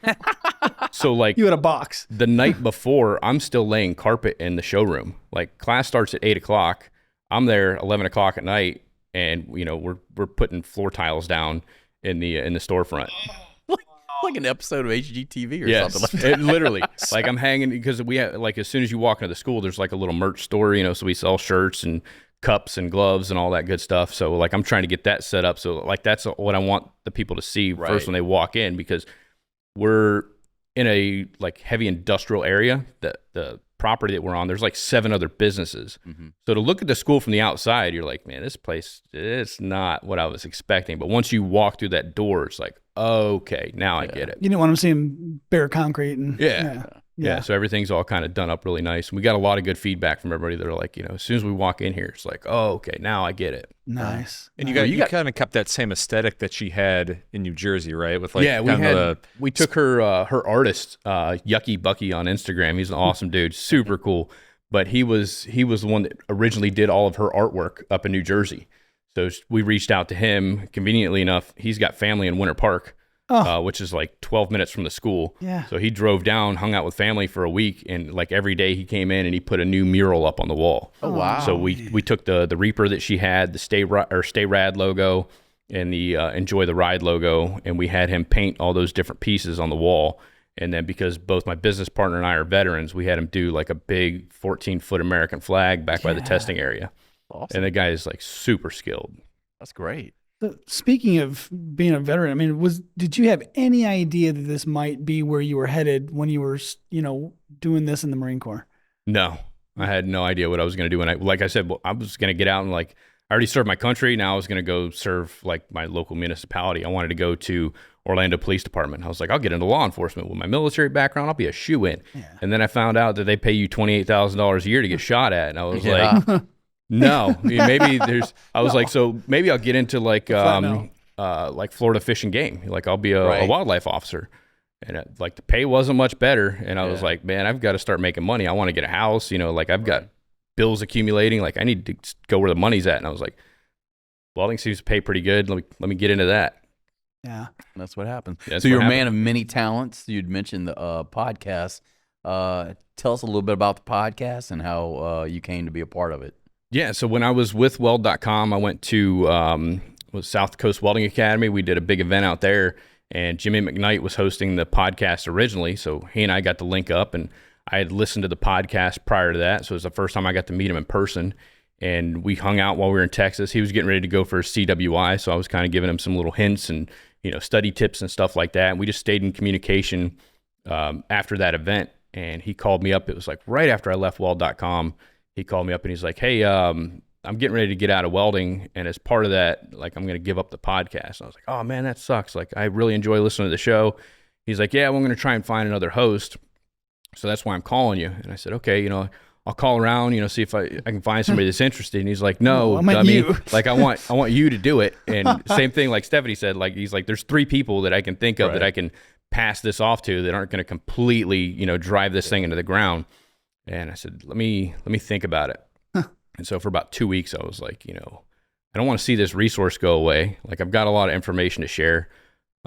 So you had a box. The night before, I'm still laying carpet in the showroom. Class starts at 8:00. I'm there 11:00 at night. And we're putting floor tiles down in the storefront, like an episode of HGTV or something. It literally. I'm hanging, because we have as soon as you walk into the school, there's a little merch store, so we sell shirts and cups and gloves and all that good stuff. So I'm trying to get that set up. So that's what I want the people to see first when they walk in, because we're in a heavy industrial area. The property that we're on, there's 7 other businesses. Mm-hmm. So to look at the school from the outside, you're like, man, this place, it's not what I was expecting. But once you walk through that door, it's like, okay, now I get it. You didn't want to see them bare concrete and Yeah. So everything's all kind of done up really nice. And we got a lot of good feedback from everybody. They're like, as soon as we walk in here, it's like, oh, okay, now I get it. Nice. And you kind of kept that same aesthetic that she had in New Jersey, right? With we took her artist, Yucky Bucky, on Instagram. He's an awesome dude, super cool. But he was the one that originally did all of her artwork up in New Jersey. So we reached out to him. Conveniently enough, he's got family in Winter Park. which is like 12 minutes from the school. Yeah. So he drove down, hung out with family for a week, and like every day he came in and he put a new mural up on the wall. Oh wow! So we took the Reaper that she had, the Stay Rad logo, and the Enjoy the Ride logo, and we had him paint all those different pieces on the wall. And then because both my business partner and I are veterans, we had him do like a big 14-foot American flag back by the testing area. Awesome. And the guy is like super skilled. That's great. So speaking of being a veteran, I mean, did you have any idea that this might be where you were headed when you were, doing this in the Marine Corps? No, I had no idea what I was going to do. And like I said, I was going to get out and like, I already served my country. Now I was going to go serve like my local municipality. I wanted to go to Orlando Police Department. I was like, I'll get into law enforcement with my military background. I'll be a shoo-in. Yeah. And then I found out that they pay you $28,000 a year to get shot at. And I was like, no, maybe I was like, so maybe I'll get into like Florida Fish and Game. Like I'll be a wildlife officer. And like the pay wasn't much better. And I was like, man, I've got to start making money. I want to get a house, like I've got bills accumulating. Like I need to go where the money's at. And I was like, welding seems to pay pretty good. Let me get into that. Yeah, that's what happened. So you're a man of many talents. You'd mentioned the podcast. Tell us a little bit about the podcast and how you came to be a part of it. Yeah, so when I was with Weld.com, I went to South Coast Welding Academy. We did a big event out there, and Jimmy McKnight was hosting the podcast originally. So he and I got to link up, and I had listened to the podcast prior to that. So it was the first time I got to meet him in person. And we hung out while we were in Texas. He was getting ready to go for his CWI, so I was kind of giving him some little hints and study tips and stuff like that. And we just stayed in communication after that event. And he called me up. It was like right after I left Weld.com. He called me up and he's like, "Hey, I'm getting ready to get out of welding, and as part of that, like I'm going to give up the podcast." And I was like, "Oh man, that sucks. Like I really enjoy listening to the show." He's like, "Yeah, well, I'm going to try and find another host, so that's why I'm calling you." And I said, "Okay, I'll call around, see if I can find somebody that's interested." And he's like, "No, dummy. Like I want you to do it." And same thing, like Stephanie said, like he's like, "There's 3 people that I can think of that I can pass this off to that aren't going to completely, drive this thing into the ground." And I said, let me think about it. And so for about 2 weeks, I was like, I don't want to see this resource go away. Like I've got a lot of information to share.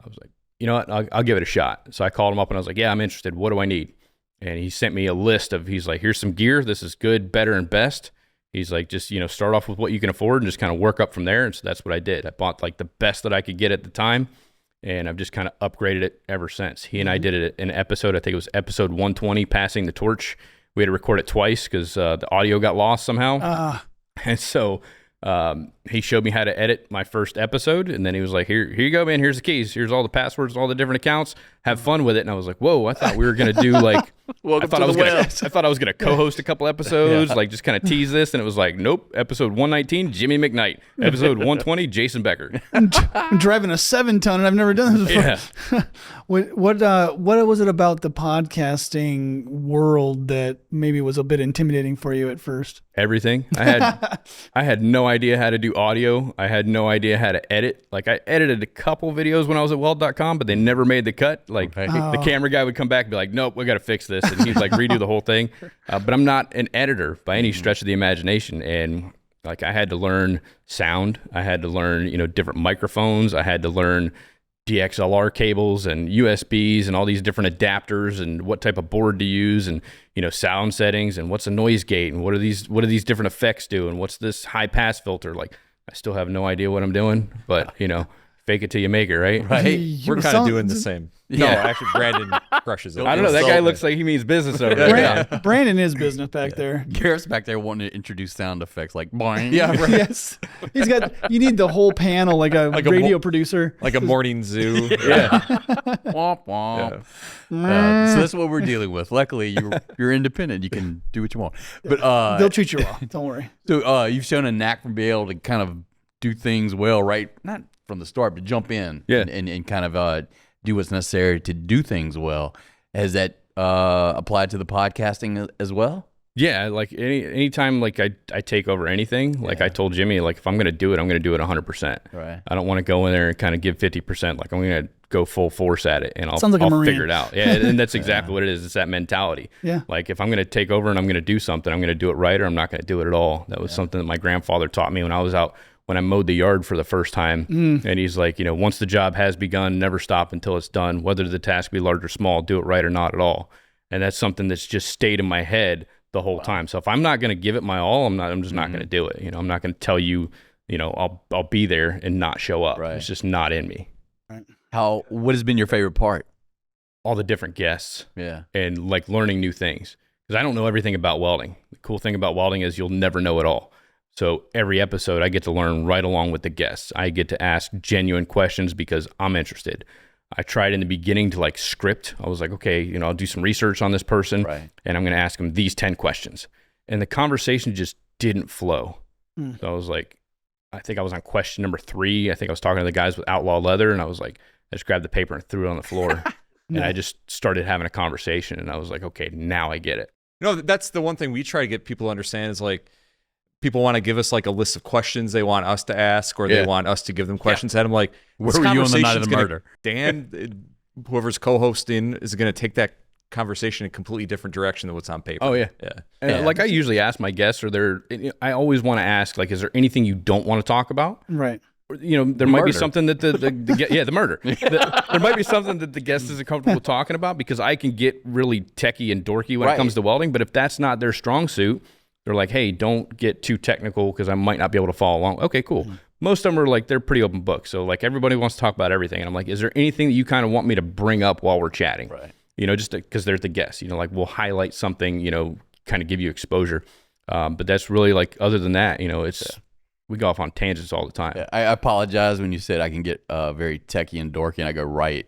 I was like, you know what, I'll give it a shot. So I called him up and I was like, "Yeah, I'm interested. What do I need?" And he sent me a list he's like, "Here's some gear. This is good, better, and best." He's like, just, start off with what you can afford and just kind of work up from there. And so that's what I did. I bought like the best that I could get at the time. And I've just kind of upgraded it ever since. He and I did it in an episode. I think it was episode 120, Passing the Torch. We had to record it twice because the audio got lost somehow. And so he showed me how to edit my first episode. And then he was like, here you go, man. Here's the keys. Here's all the passwords, all the different accounts. Have fun with it. And I was like, whoa, I thought we were going to do like, I thought I was going to co-host a couple episodes, like just kind of tease this. And it was like, nope, episode 119, Jimmy McKnight. Episode 120, Jason Becker. I'm driving a 7-ton and I've never done this before. Yeah. What was it about the podcasting world that maybe was a bit intimidating for you at first? Everything. I had no idea how to do audio. I had no idea how to edit. Like I edited a couple videos when I was at Weld.com, but they never made the cut. Like the camera guy would come back and be like, "Nope, we got to fix this," and he'd like redo the whole thing. But I'm not an editor by any stretch of the imagination, and like I had to learn sound. I had to learn different microphones. I had to learn DXLR cables and USBs and all these different adapters and what type of board to use and sound settings and what's a noise gate and what do these different effects do and what's this high pass filter. Like I still have no idea what I'm doing, but fake it till you make it, right? We're kind of doing the same. No, actually Brandon crushes it. I don't know. That guy looks like he means business over there. Brandon is business back there. Garrett's back there wanting to introduce sound effects like boing. Yeah, right. Yes. You need the whole panel like a radio producer. Like a morning zoo. Yeah. Womp womp. Yeah. So that's what we're dealing with. Luckily, you're independent. You can do what you want. But they'll treat you well. Don't worry. So you've shown a knack for being able to kind of do things well, right? Not from the start, but jump in and kind of do what's necessary to do things well. Has that applied to the podcasting as well? Yeah, like anytime like I take over anything, like I told Jimmy, like if I'm going to do it, I'm going to do it 100%. Right. I don't want to go in there and kind of give 50%. Like I'm going to go full force at it and I'll figure it out. Yeah, and that's exactly what it is. It's that mentality. Yeah. Like if I'm going to take over and I'm going to do something, I'm going to do it right or I'm not going to do it at all. That was something that my grandfather taught me when I was out when I mowed the yard for the first time. And he's like, once the job has begun, never stop until it's done. Whether the task be large or small, do it right or not at all. And that's something that's just stayed in my head the whole time. So if I'm not going to give it my all, I'm just not going to do it. I'm not going to tell you, I'll be there and not show up. Right. It's just not in me. Right. What has been your favorite part? All the different guests. Yeah. And like learning new things. Because I don't know everything about welding. The cool thing about welding is you'll never know it all. So every episode I get to learn right along with the guests. I get to ask genuine questions because I'm interested. I tried in the beginning to like script. I was like, okay, I'll do some research on this person and I'm going to ask them these 10 questions. And the conversation just didn't flow. So I was like, I think I was on question number 3. I think I was talking to the guys with Outlaw Leather and I was like, I just grabbed the paper and threw it on the floor. And I just started having a conversation and I was like, okay, now I get it. That's the one thing we try to get people to understand is like, people want to give us like a list of questions they want us to ask, or they want us to give them questions. And I'm like, where were you on the night of the murder? Dan, whoever's co-hosting, is going to take that conversation in a completely different direction than what's on paper. Oh yeah. And like I usually ask my guests, I always want to ask, like, is there anything you don't want to talk about? Right. There might be something that the murder. There might be something that the guest isn't comfortable talking about, because I can get really techie and dorky when it comes to welding. But if that's not their strong suit, they're like, hey, don't get too technical because I might not be able to follow along. Okay, cool. Most of them are like, they're pretty open book. So like everybody wants to talk about everything. And I'm like, is there anything that you kind of want me to bring up while we're chatting? Right. Just because they're the guests, like we'll highlight something, kind of give you exposure. But that's really like, other than that, we go off on tangents all the time. Yeah, I apologize when you said I can get very techie and dorky, and I go, right.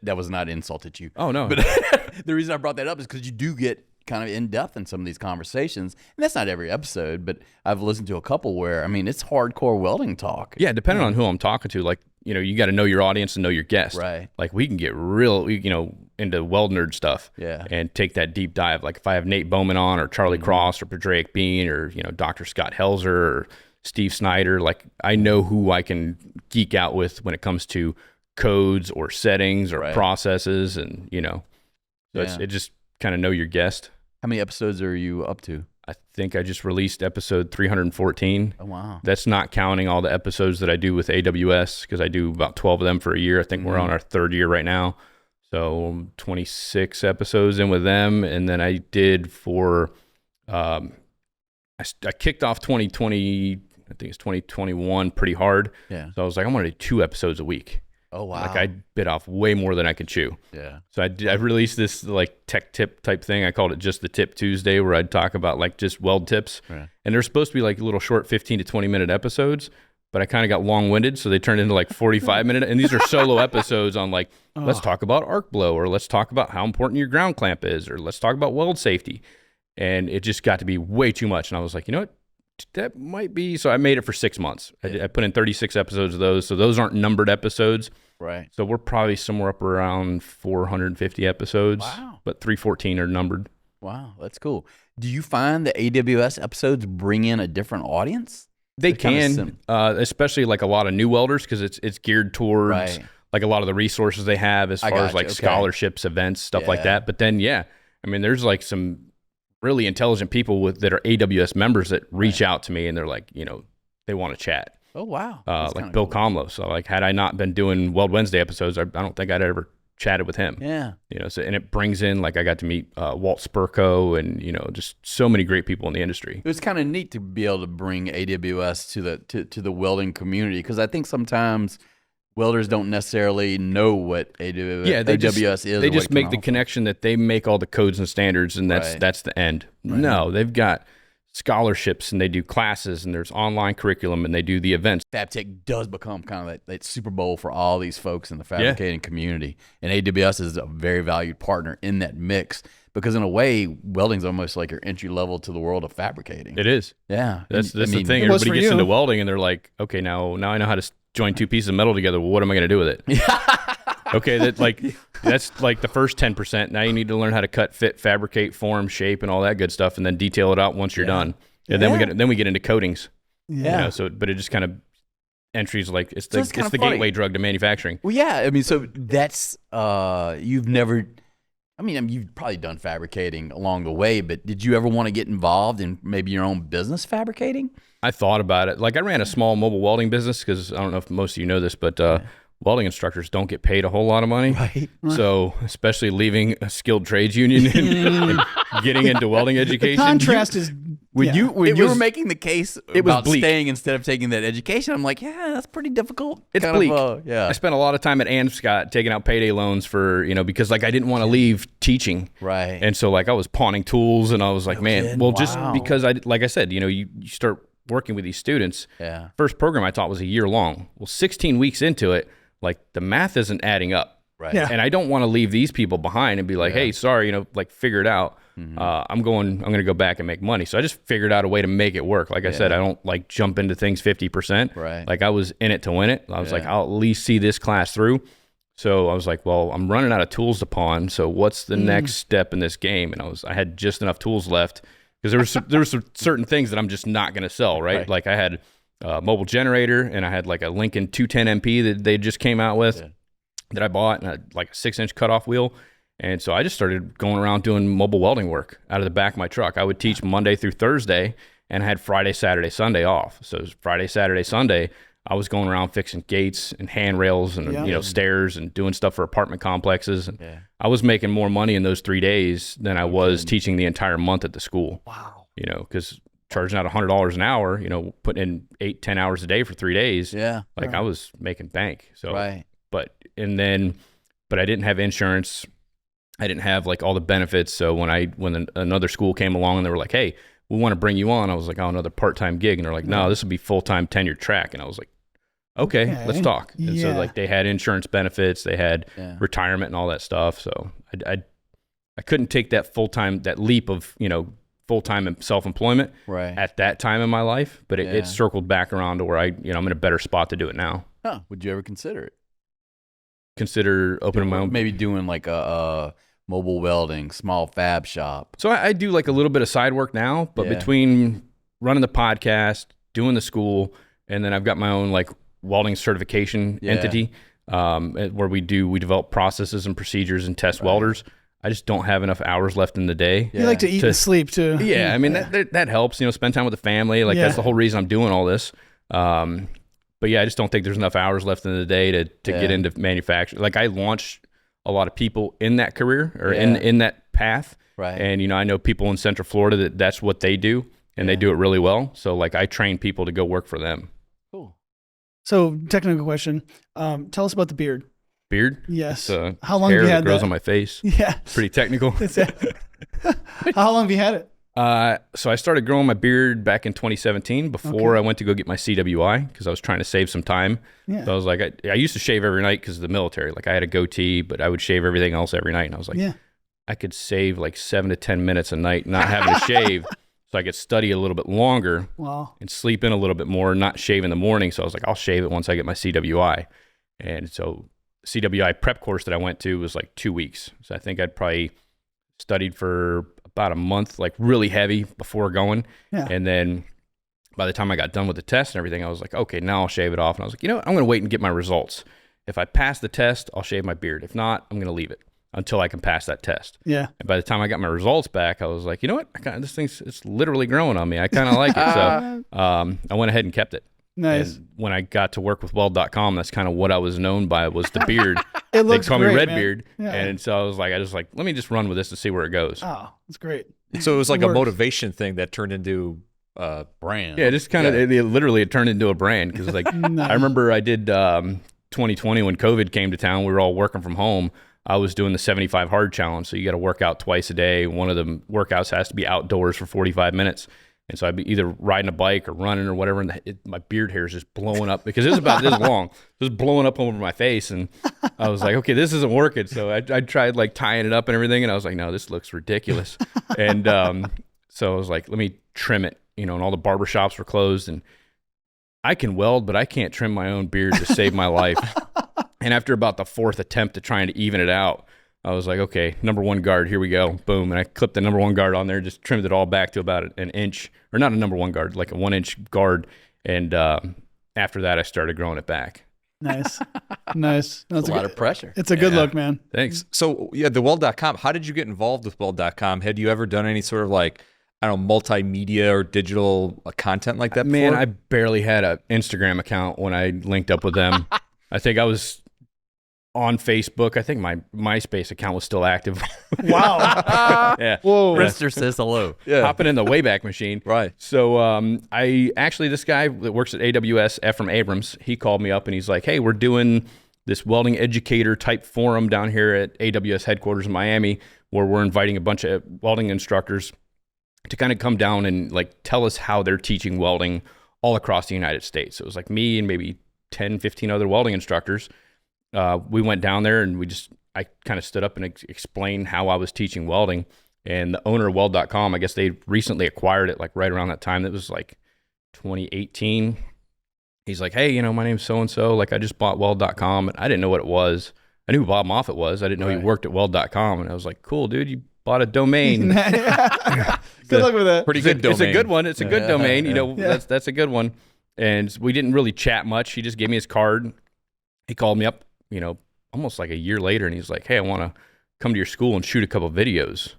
That was not insult at you. Oh, no. But the reason I brought that up is because you do get kind of in-depth in some of these conversations, and that's not every episode, but I've listened to a couple where, it's hardcore welding talk. Yeah, depending on who I'm talking to, like, you got to know your audience and know your guest. Right. Like, we can get real, into weld nerd stuff. Yeah. And take that deep dive. Like, if I have Nate Bowman on, or Charlie Cross, or Padraic Bean, or, Dr. Scott Helzer, or Steve Snyder, like, I know who I can geek out with when it comes to codes or settings or processes, and, so it just kind of know your guest. How many episodes are you up to? I think I just released episode 314. Oh, wow. That's not counting all the episodes that I do with AWS, because I do about 12 of them for a year. I think we're on our 3rd year right now. So 26 episodes in with them. And then I did for, I kicked off 2020, I think it's 2021 pretty hard. Yeah. So I was like, I'm going to do 2 episodes a week. Oh, wow. Like, I bit off way more than I could chew. Yeah. So I released this like tech tip type thing. I called it Just the Tip Tuesday, where I'd talk about like just weld tips. Right. And they're supposed to be like little short 15 to 20 minute episodes, but I kind of got long winded. So they turned into like 45 minute. And these are solo episodes on like, let's talk about arc blow, or let's talk about how important your ground clamp is, or let's talk about weld safety. And it just got to be way too much. And I was like, you know what? That might be. So I made it for 6 months. I put in 36 episodes of those. So those aren't numbered episodes. Right. So we're probably somewhere up around 450 episodes. Wow. But 314 are numbered. Wow, that's cool. Do you find the AWS episodes bring in a different audience? They can, especially like a lot of new welders, because it's geared towards like a lot of the resources they have as far as like scholarships, events, stuff like that. But then, there's like some really intelligent people that are AWS members that reach out to me, and they're like, they want to chat. Oh, wow. Like Bill Comlo. So like, had I not been doing Weld Wednesday episodes, I don't think I'd ever chatted with him. Yeah. So, and it brings in, like, I got to meet Walt Spurko, and, just so many great people in the industry. It was kind of neat to be able to bring AWS to the welding community, because I think sometimes welders don't necessarily know what AWS is. They just make the connection that they make all the codes and standards, and that's the end. Right. No, they've got scholarships, and they do classes, and there's online curriculum, and they do the events. FabTech does become kind of that Super Bowl for all these folks in the fabricating community, and AWS is a very valued partner in that mix, because in a way, welding's almost like your entry level to the world of fabricating. It is. Yeah. That's the thing. Everybody gets into welding, and they're like, okay, now I know how to join 2 pieces of metal together. Well, what am I going to do with it? Okay, that's like the first 10%. Now you need to learn how to cut, fit, fabricate, form, shape, and all that good stuff, and then detail it out once you're done. And then we get into coatings. Yeah. But it just kind of entries, like it's the gateway drug to manufacturing. Well, yeah. So that's you've probably done fabricating along the way, but did you ever want to get involved in maybe your own business fabricating? I thought about it. Like I ran a small mobile welding business because I don't know if most of you know this, but welding instructors don't get paid a whole lot of money. Right. So especially leaving a skilled trades union and getting into welding education. The contrast is. When you was- were making the case it was about bleak. staying instead of taking that education, I'm like, yeah, that's pretty difficult. It's Kind bleak. of, I spent a lot of time at Anscott taking out payday loans for, because like I didn't want to leave teaching. Right. And so like I was pawning tools and I was like, man, kidding. well, just Wow. because like I said, you start working with these students. Yeah. First program I taught was a year long. Well, 16 weeks into it, like the math isn't adding up. Right. Yeah. And I don't want to leave these people behind and be like, hey, sorry, like figure it out. I'm going to go back and make money. So I just figured out a way to make it work. Like I said, I don't like jump into things 50%. Right. Like I was in it to win it. I was like, I'll at least see this class through. So I was like, well, I'm running out of tools to pawn. So what's the next step in this game? And I had just enough tools left because there were some certain things that I'm just not going to sell. Right. Like I had a mobile generator and I had like a Lincoln 210 MP that they just came out with that I bought, and I had like a 6-inch cutoff wheel. And so I just started going around doing mobile welding work out of the back of my truck. I would teach Monday through Thursday, and I had Friday, Saturday, Sunday off. So it was Friday, Saturday, Sunday, I was going around fixing gates and handrails and stairs and doing stuff for apartment complexes. And I was making more money in those 3 days than I was teaching the entire month at the school. Wow. Because charging out $100 an hour, putting in 8-10 hours a day for 3 days. Yeah. Like I was making bank. So, Right. but I didn't have insurance. I didn't have like all the benefits. So when another school came along and they were like, hey, we want to bring you on. I was like, oh, another part-time gig. And they're like, no, this will be full-time tenured track. And I was like, okay, let's talk. And so like they had insurance benefits, they had retirement and all that stuff. So I couldn't take that that leap of, full-time self-employment at that time in my life, but it circled back around to where I'm in a better spot to do it now. Huh. Would you ever consider it? Consider opening my own, maybe doing like a mobile welding, small fab shop. So I do like a little bit of side work now, but between running the podcast, doing the school, and then I've got my own like welding certification entity where we develop processes and procedures and test welders. I just don't have enough hours left in the day. You like to eat and sleep too. Yeah, I mean that helps. Spend time with the family. Like that's the whole reason I'm doing all this. But yeah, I just don't think there's enough hours left in the day to get into manufacturing. Like I launched a lot of people in that career or in that path. Right. And, I know people in Central Florida that's what they do and they do it really well. So like I train people to go work for them. Cool. So technical question. Tell us about the beard. Beard? Yes. How long have you had that? Grows on my face. Yeah. Pretty technical. How long have you had it? So I started growing my beard back in 2017 before I went to go get my CWI because I was trying to save some time. Yeah. So I was like, I used to shave every night because of the military. Like I had a goatee, but I would shave everything else every night. And I was like, I could save like 7 to 10 minutes a night not having to shave. So I could study a little bit longer and sleep in a little bit more, not shave in the morning. So I was like, I'll shave it once I get my CWI. And so CWI prep course that I went to was like 2 weeks. So I think I'd probably studied for about a month, like really heavy before going. Yeah. And then by the time I got done with the test and everything, I was like, okay, now I'll shave it off. And I was like, I'm going to wait and get my results. If I pass the test, I'll shave my beard. If not, I'm going to leave it until I can pass that test. Yeah. And by the time I got my results back, I was like, you know what? This thing's, it's literally growing on me. I kind of like it. So I went ahead and kept it. Nice. And when I got to work with weld.com, that's kind of what I was known by was the beard. It looks They call great, me Red man. Beard. Yeah. And so I was like, let me just run with this to see where it goes. Oh, that's great. So it was like It a works. motivation thing that turned into Brand. Yeah, just kind of it turned into a brand because like I remember I did 2020 when COVID came to town. We were all working from home. I was doing the 75 hard challenge, so you got to work out twice a day. One of the workouts has to be outdoors for 45 minutes, and so I'd be either riding a bike or running or whatever. And my beard hair is just blowing up because it was about this long, just blowing up over my face. And I was like, okay, this isn't working. So I tried like tying it up and everything, and I was like, no, this looks ridiculous. And so I was like, let me trim it. And all the barber shops were closed, and I can weld, but I can't trim my own beard to save my life. And after about the fourth attempt at trying to even it out, I was like, okay, number one guard, here we go. Boom. And I clipped the number one guard on there, just trimmed it all back to about an inch, or not a number one guard, like a 1-inch guard. And after that, I started growing it back. Nice. Nice. That's a lot of pressure. It's a good look, man. Thanks. So yeah, the weld.com, how did you get involved with weld.com? Had you ever done any sort of like I don't know, multimedia or digital content like that Man, before? I barely had an Instagram account when I linked up with them. I think I was on Facebook. I think my MySpace account was still active. Wow. Yeah. Whoa. Brister says hello. Hopping in the Wayback Machine. Right. So this guy that works at AWS, Ephraim Abrams, he called me up and he's like, hey, we're doing this welding educator type forum down here at AWS headquarters in Miami, where we're inviting a bunch of welding instructors to kind of come down and like tell us how they're teaching welding all across the United States. So it was like me and maybe 10, 15 other welding instructors. We went down there and I kind of stood up and explained how I was teaching welding. And the owner of weld.com, I guess they recently acquired it like right around that time. That was like 2018. He's like, hey, my name's so-and-so. Like, I just bought weld.com. And I didn't know what it was. I knew who Bob Moffett was. I didn't know he worked at weld.com. And I was like, cool, dude, you bought a domain. Good luck with that. Pretty good domain. It's a good one. It's a good domain. That's a good one. And we didn't really chat much. He just gave me his card. He called me up, almost like a year later, and he's like, hey, I want to come to your school and shoot a couple videos.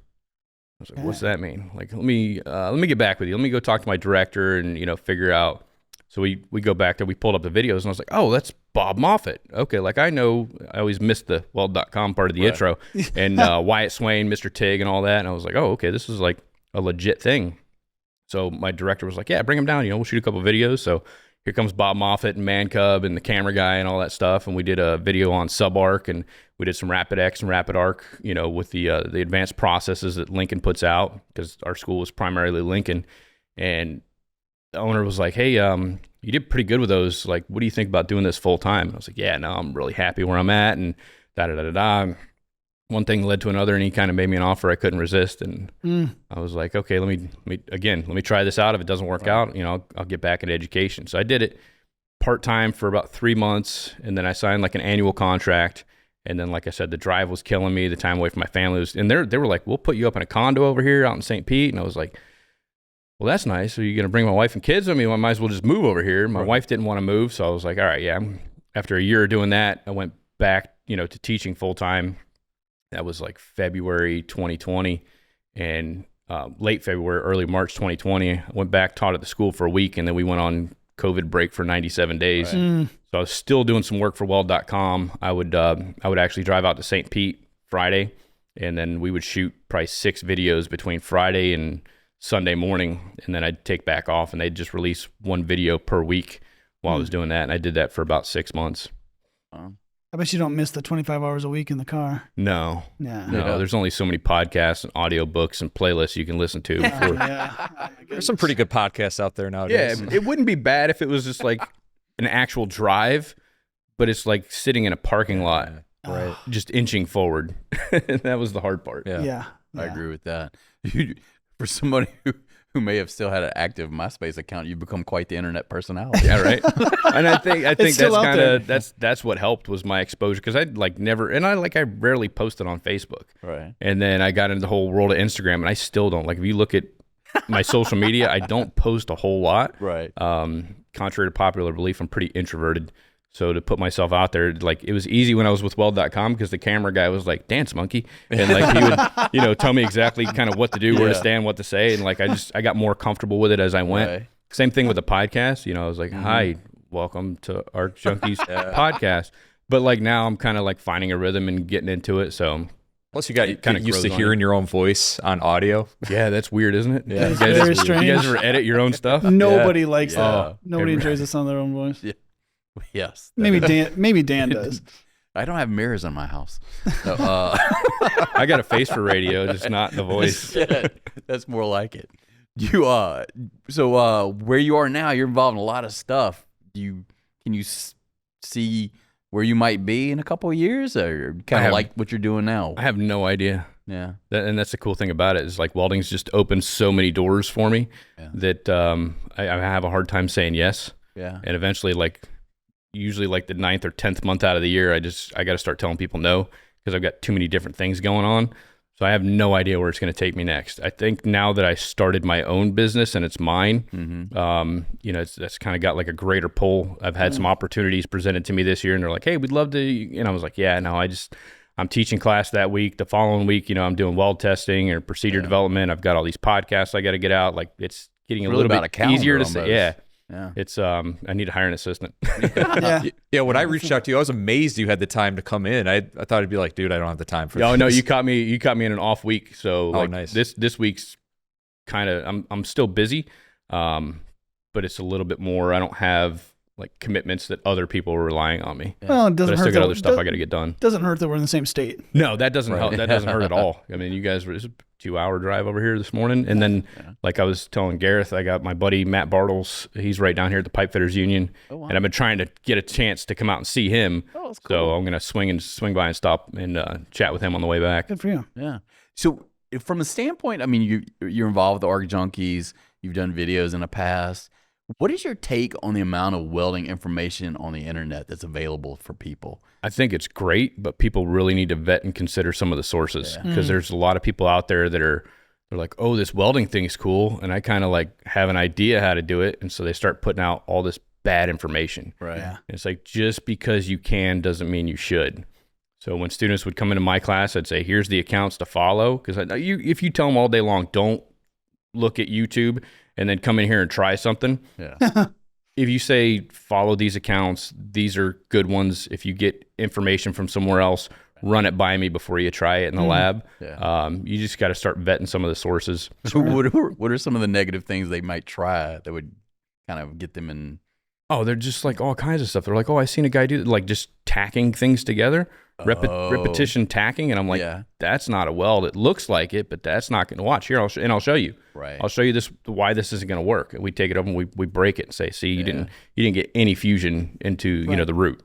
I was like, what's that mean? Like, let me get back with you. Let me go talk to my director and, figure out. So we go back there, we pulled up the videos, and I was like, oh, that's Bob Moffett. Okay, like I know, I always missed the weld.com part of the intro, and Wyatt Swain, Mr. Tig, and all that. And I was like, oh, okay, this is like a legit thing. So my director was like, yeah, bring him down, we'll shoot a couple videos. So here comes Bob Moffett and Man Cub and the camera guy and all that stuff. And we did a video on sub-arc, and we did some Rapid X and Rapid Arc, with the advanced processes that Lincoln puts out, because our school was primarily Lincoln. And the owner was like, hey, you did pretty good with those. Like, what do you think about doing this full time? And I was like, yeah, no, I'm really happy where I'm at. And da-da-da-da-da. One thing led to another, and he kind of made me an offer I couldn't resist. And I was like, okay, let me try this out. If it doesn't work out, I'll get back into education. So I did it part-time for about 3 months, and then I signed like an annual contract. And then, like I said, the drive was killing me. The time away from my family was, and they were like, we'll put you up in a condo over here out in St. Pete. And I was like, well, that's nice. So you're going to bring my wife and kids? I mean, I might as well just move over here. My wife didn't want to move. So I was like, all right, yeah. After a year of doing that, I went back, to teaching full time. That was like February 2020, and late February, early March 2020. I went back, taught at the school for a week, and then we went on COVID break for 97 days. Right. So I was still doing some work for weld.com. I would actually drive out to St. Pete Friday, and then we would shoot probably 6 videos between Friday and Sunday morning, and then I'd take back off, and they'd just release 1 video per week while I was doing that, and I did that for about 6 months. I bet you don't miss the 25 hours a week in the car. No. Yeah. No, there's only so many podcasts and audiobooks and playlists you can listen to. There's some pretty good podcasts out there nowadays. Yeah, it wouldn't be bad if it was just like an actual drive, but it's like sitting in a parking lot, right? Just inching forward. That was the hard part. Yeah. I agree with that. For somebody who may have still had an active MySpace account, you've become quite the internet personality. Yeah, right. And I think that's kind of that's what helped was my exposure, because I'd like never, and I rarely posted on Facebook. Right. And then I got into the whole world of Instagram, and I still don't. Like, if you look at my social media, I don't post a whole lot. Right. Contrary to popular belief, I'm pretty introverted. So to put myself out there, like, it was easy when I was with weld.com, because the camera guy was like, dance monkey. And like, he would, tell me exactly kind of what to do, where to stand, what to say. And like, I got more comfortable with it as I went. Right. Same thing with the podcast. I was like, hi, welcome to Arc Junkies Podcast. But like, now I'm kind of like finding a rhythm and getting into it. So plus you got kind of used to hearing your own voice on audio. Yeah, that's weird, isn't it? Yeah, it's very strange. You guys ever edit your own stuff? Nobody likes that. Nobody enjoys the sound of their own voice. Yeah. Yes. Maybe Dan does. I don't have mirrors in my house. So, I got a face for radio, just not the voice. That's more like it. So where you are now, you're involved in a lot of stuff. Can you see where you might be in a couple of years, or kind of like what you're doing now? I have no idea. Yeah. And that's the cool thing about it, is like welding's just opened so many doors for me that I have a hard time saying yes. Yeah. And eventually, like, usually like the 9th or 10th month out of the year, I got to start telling people no, because I've got too many different things going on. So I have no idea where it's going to take me next. I think now that I started my own business and it's mine, that's kind of got like a greater pull. I've had some opportunities presented to me this year, and they're like, hey, we'd love to, and I was like, yeah, no, I'm teaching class that week. The following week, I'm doing weld testing or procedure development. I've got all these podcasts I got to get out. Like it's getting a little bit easier to say. Yeah. It's I need to hire an assistant. Yeah. When I reached out to you, I was amazed you had the time to come in. I thought it'd be like, dude, I don't have the time for this. Oh no, you caught me in an off week. So nice. This week's kind of I'm still busy, but it's a little bit more. I don't have like commitments that other people are relying on me. Well, it doesn't but I hurt. still got other stuff I got to get done. Doesn't hurt that we're in the same state. No, that doesn't help. That doesn't hurt at all. I mean, you guys were 2-hour drive over here this morning, and then like I was telling Gareth, I got my buddy Matt Bartles. He's right down here at the Pipe Fitters Union, and I've been trying to get a chance to come out and see him. Oh, that's cool. So I'm gonna swing by and stop and chat with him on the way back. Good for you. Yeah. So from a standpoint, I mean, you're involved with the Arc Junkies. You've done videos in the past. What is your take on the amount of welding information on the internet that's available for people? I think it's great, but people really need to vet and consider some of the sources because there's a lot of people out there that they're like, oh, this welding thing's cool, and I kind of like have an idea how to do it, and so they start putting out all this bad information. Right. Yeah. And it's like just because you can doesn't mean you should. So when students would come into my class, I'd say, here's the accounts to follow, because if you tell them all day long, don't look at YouTube and then come in here and try something. Yeah. If you say, follow these accounts, these are good ones. If you get information from somewhere else, run it by me before you try it in the lab. Yeah. You just got to start vetting some of the sources. So what are some of the negative things they might try that would kind of get them in? Oh, they're just like all kinds of stuff. They're like, oh, I seen a guy do like just tacking things together. Repetition tacking, and I'm like, that's not a weld. It looks like it, but that's not going to watch. Here, I'll show you. Right. I'll show you why this isn't going to work. And we take it up and we break it and say, see, you didn't get any fusion into the root.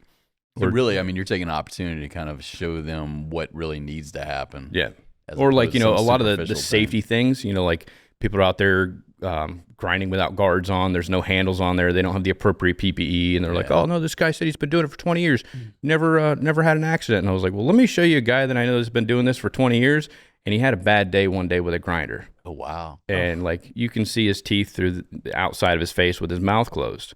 So really, I mean, you're taking an opportunity to kind of show them what really needs to happen. Yeah. Or like a lot of the safety things. Like people are out there grinding without guards on. There's no handles on there. They don't have the appropriate PPE, and they're like, "Oh no, this guy said he's been doing it for 20 years, never had an accident." And I was like, "Well, let me show you a guy that I know has been doing this for 20 years, and he had a bad day one day with a grinder." Oh wow! And like you can see his teeth through the outside of his face with his mouth closed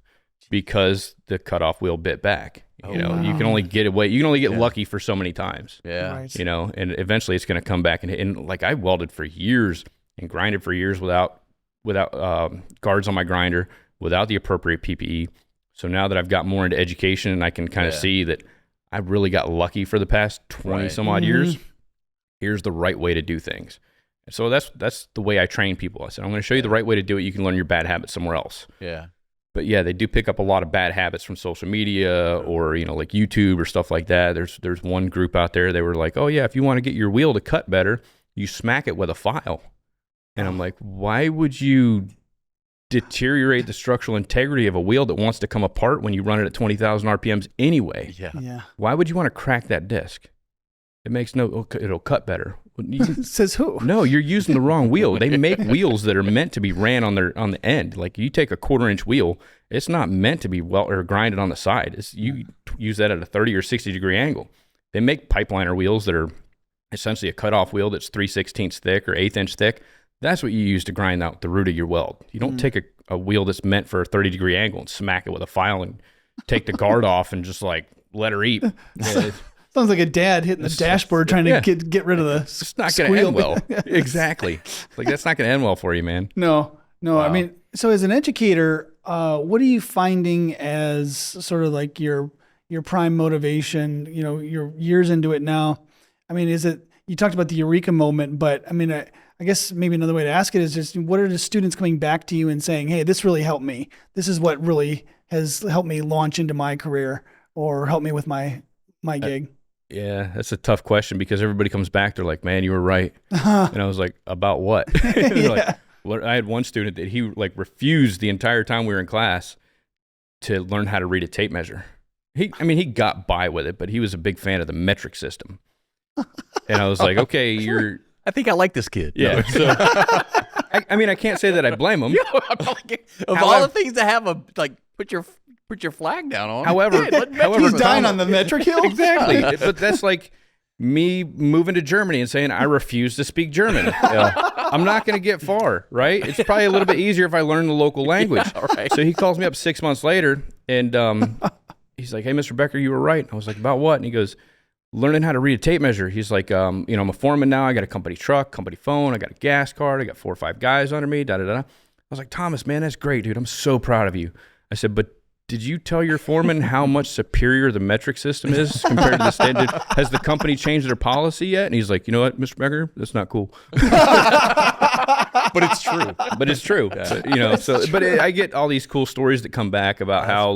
because the cutoff wheel bit back. You can only get away. You can only get lucky for so many times. Yeah. Right. And eventually it's going to come back. And like I welded for years and grinded for years without guards on my grinder, without the appropriate PPE. So now that I've got more into education and I can kind of see that I really got lucky for the past 20 some odd years, here's the right way to do things. And so that's the way I train people. I said, I'm going to show you the right way to do it. You can learn your bad habits somewhere else. Yeah. But yeah, they do pick up a lot of bad habits from social media or, like YouTube or stuff like that. There's one group out there, they were like, oh yeah, if you want to get your wheel to cut better, you smack it with a file. And I'm like, why would you deteriorate the structural integrity of a wheel that wants to come apart when you run it at 20,000 RPMs anyway? Yeah. Why would you want to crack that disc? It makes it'll cut better. Says who? No, you're using the wrong wheel. They make wheels that are meant to be ran on the end. Like you take a 1/4-inch wheel, it's not meant to be or grinded on the side. You use that at a 30 or 60 degree angle. They make pipeliner wheels that are essentially a cutoff wheel that's 3/16 thick or 1/8 inch thick. That's what you use to grind out the root of your weld. You don't take a wheel that's meant for a 30 degree angle and smack it with a file and take the guard off and just like let her eat. Sounds like a dad hitting the dashboard trying to get rid of the It's not going to end well. Exactly. Like that's not going to end well for you, man. No. Wow. I mean, so as an educator, what are you finding as sort of like your prime motivation? You're years into it now. I mean, you talked about the Eureka moment, but I mean, I guess maybe another way to ask it is just what are the students coming back to you and saying, hey, this really helped me. This is what really has helped me launch into my career or help me with my gig. Yeah, that's a tough question because everybody comes back. They're like, man, you were right. And I was like, about what? Like, I had one student that he like refused the entire time we were in class to learn how to read a tape measure. He got by with it, but he was a big fan of the metric system. And I was like, okay, I think I like this kid. Yeah. So, I can't say that I blame him. Of all the things to have put your flag down on. However, he's dying on the metric hill. Exactly. But that's like me moving to Germany and saying I refuse to speak German. I'm not going to get far, right? It's probably a little bit easier if I learn the local language. Yeah, right. So he calls me up 6 months later, and he's like, "Hey, Mr. Becker, you were right." I was like, "About what?" And he goes, learning how to read a tape measure. He's like, I'm a foreman now. I got a company truck, company phone. I got a gas card. I got 4 or 5 guys under me, I was like, Thomas, man, that's great, dude. I'm so proud of you. I said, but did you tell your foreman how much superior the metric system is compared to the standard? Has the company changed their policy yet? And he's like, you know what, Mr. Becker, that's not cool. But it's true. But it's true. Yeah. But I get all these cool stories that come back about how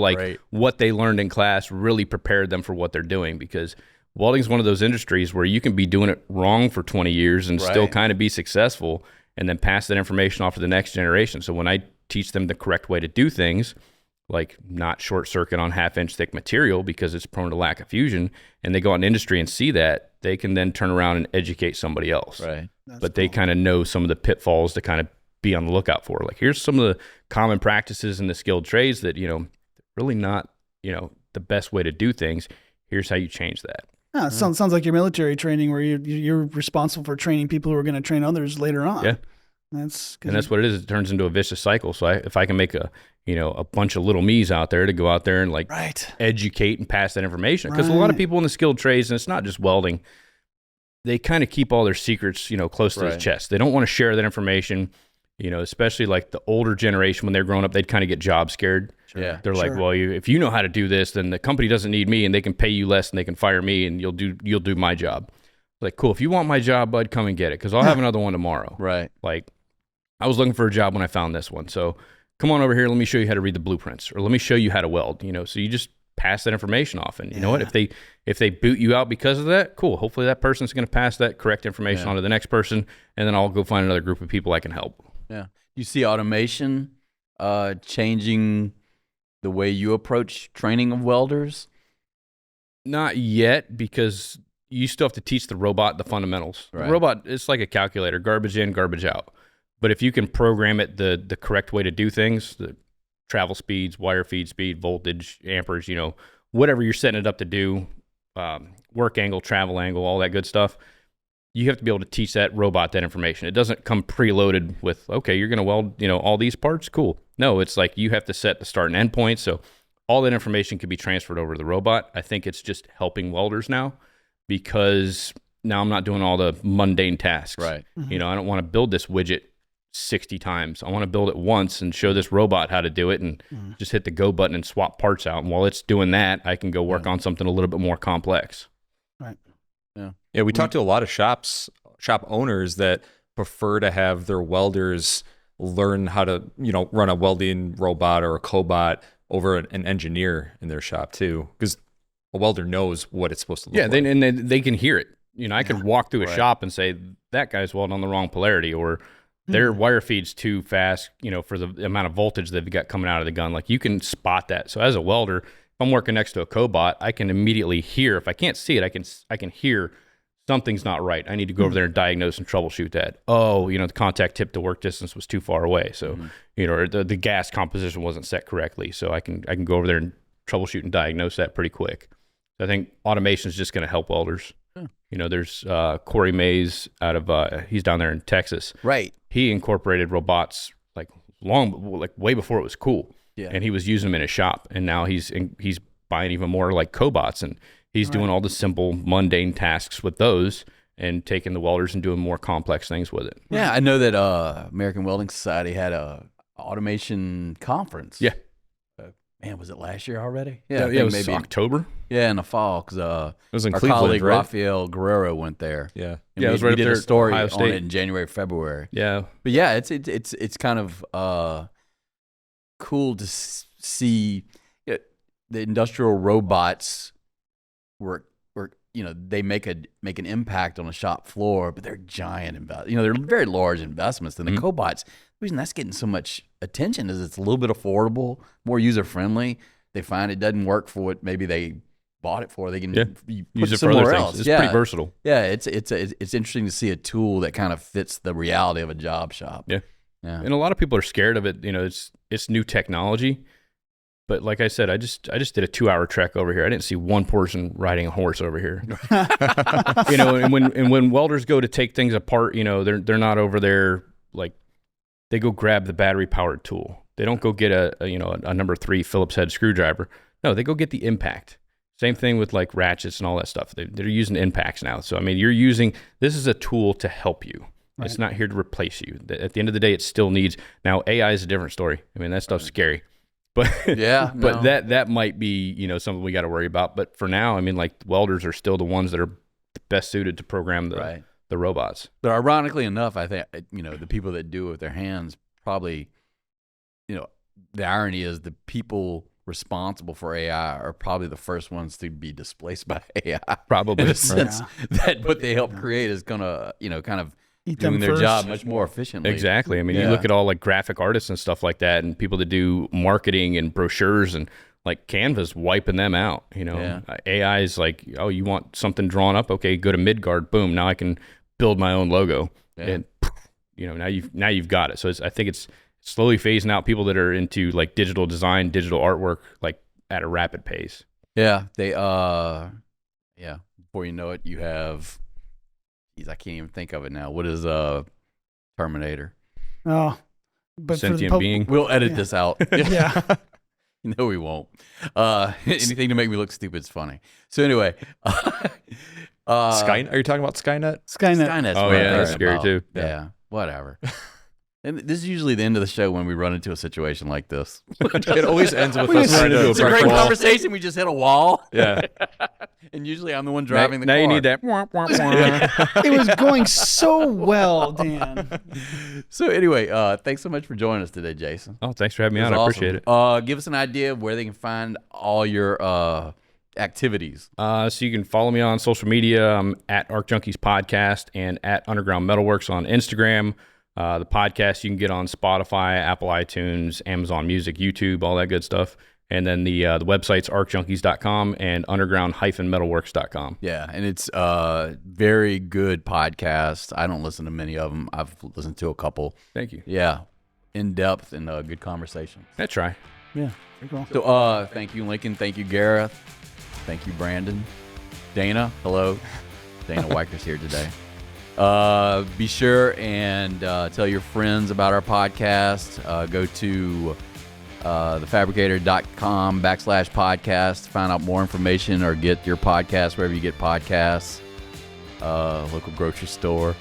what they learned in class really prepared them for what they're doing, because welding is one of those industries where you can be doing it wrong for 20 years and still kind of be successful and then pass that information off to the next generation. So when I teach them the correct way to do things, like not short circuit on 1/2 inch thick material because it's prone to lack of fusion, and they go out in industry and see that, they can then turn around and educate somebody else. Right. But they kind of know some of the pitfalls to kind of be on the lookout for. Like, here's some of the common practices in the skilled trades that, really not, the best way to do things. Here's how you change that. Yeah, sounds like your military training where you're responsible for training people who are going to train others later on. Yeah. That's what it is. It turns into a vicious cycle. So if I can make a bunch of little me's out there to go out there and educate and pass that information. Because a lot of people in the skilled trades, and it's not just welding, they kind of keep all their secrets, close to their chest. They don't want to share that information, especially like the older generation when they're growing up, they'd kind of get job scared. Sure. Yeah. They're like, well, if you know how to do this, then the company doesn't need me and they can pay you less and they can fire me and you'll do my job. Like, cool. If you want my job, bud, come and get it, because I'll have another one tomorrow. Right. Like, I was looking for a job when I found this one. So come on over here. Let me show you how to read the blueprints, or let me show you how to weld, so you just pass that information off. And you know what, if they boot you out because of that, cool. Hopefully that person's going to pass that correct information on to the next person. And then I'll go find another group of people I can help. Yeah. You see automation changing the way you approach training of welders? Not yet, because you still have to teach the robot the fundamentals. Right. The robot, it's like a calculator, garbage in, garbage out. But if you can program it the correct way to do things, the travel speeds, wire feed speed, voltage, amperage, whatever you're setting it up to do, work angle, travel angle, all that good stuff, you have to be able to teach that robot that information. It doesn't come preloaded with, okay, you're going to weld, all these parts, cool. No, it's like you have to set the start and end point. So all that information can be transferred over to the robot. I think it's just helping welders now, because now I'm not doing all the mundane tasks. Right. Mm-hmm. I don't want to build this widget 60 times. I want to build it once and show this robot how to do it and just hit the go button and swap parts out. And while it's doing that, I can go work on something a little bit more complex. Right. Yeah. Yeah. We talked to a lot of shop owners that prefer to have their welders learn how to, run a welding robot or a cobot over an engineer in their shop too. Because a welder knows what it's supposed to look like. And they can hear it. I can walk through a shop and say, that guy's welding on the wrong polarity, or their wire feed's too fast, for the amount of voltage they've got coming out of the gun. Like, you can spot that. So as a welder, if I'm working next to a cobot, I can immediately hear. If I can't see it, I can hear something's not right. I need to go over there and diagnose and troubleshoot that. Oh, the contact tip to work distance was too far away. So, or the gas composition wasn't set correctly. So I can go over there and troubleshoot and diagnose that pretty quick. So I think automation is just going to help welders. There's Corey Mays out of he's down there in Texas. Right. He incorporated robots like way before it was cool. Yeah. And he was using them in his shop, and now he's buying even more like cobots, and he's doing all the simple mundane tasks with those and taking the welders and doing more complex things with it. Yeah, I know that American Welding Society had a automation conference. Yeah. Man, was it last year already? Yeah, it was maybe October. Yeah, in the fall, because it was in our Cleveland, colleague right? Rafael Guerrero went there. Yeah, and it was right we up did there a story Ohio on State. it in January, February. Yeah, but yeah, it's kind of cool to see the industrial robots were they make an impact on a shop floor, but they're giant they're very large investments. And the cobots, the reason that's getting so much attention is it's a little bit affordable, more user friendly. They find it doesn't work for what maybe they bought it for. They can use it for somewhere other else. things. It's pretty versatile. Yeah, it's interesting to see a tool that kind of fits the reality of a job shop. Yeah. And a lot of people are scared of it. It's new technology. But like I said, I just did a 2-hour trek over here. I didn't see one person riding a horse over here. And when welders go to take things apart, they're not over there like they go grab the battery powered tool. They don't go get a number 3 Phillips head screwdriver. No, they go get the impact. Same thing with like ratchets and all that stuff. They're using impacts now. So, I mean, this is a tool to help you. Right. It's not here to replace you. At the end of the day, it still needs, now AI is a different story. I mean, that stuff's scary. But but that might be, something we got to worry about. But for now, I mean, like welders are still the ones that are best suited to program the robots. But ironically enough, I think, the people that do it with their hands probably, the irony is the people responsible for AI are probably the first ones to be displaced by AI. Probably. In a sense that what they help create is going to, kind of doing their job much more efficiently. Exactly. I mean, you look at all like graphic artists and stuff like that and people that do marketing and brochures and like Canva's wiping them out, AI is like, oh, you want something drawn up? Okay, go to Midgard. Boom. Now I can build my own logo. Yeah. And, now you've got it. So I think it's slowly phasing out people that are into like digital design, digital artwork, like at a rapid pace. Yeah. Before you know it, you have, I can't even think of it now. What is Terminator? Oh, but sentient being. We'll edit this out. Yeah. No, we won't. Anything to make me look stupid is funny. So anyway, Skynet. Are you talking about Skynet? Skynet's oh yeah, that's scary too. Yeah, whatever. And this is usually the end of the show when we run into a situation like this. It always ends with us running into a It's a great conversation. We just hit a wall. Yeah. And usually I'm the one driving the car. Now you need that. It was going so well, Dan. So anyway, thanks so much for joining us today, Jason. Oh, thanks for having me on. I appreciate it. Give us an idea of where they can find all your activities. So you can follow me on social media. I'm at Arc Junkies Podcast and at Underground Metalworks on Instagram. The podcast you can get on Spotify, Apple iTunes, Amazon Music, YouTube, all that good stuff. And then the website's arcjunkies.com and underground-metalworks.com. Yeah, and it's very good podcast. I don't listen to many of them. I've listened to a couple. Thank you. Yeah, in depth and good conversation. I try. Yeah, pretty cool. So thank you, Lincoln. Thank you, Gareth. Thank you, Brandon. Dana, hello. Dana Weiker's here today. Be sure and tell your friends about our podcast. Go to thefabricator.com/podcast to find out more information or get your podcast wherever you get podcasts, local grocery store.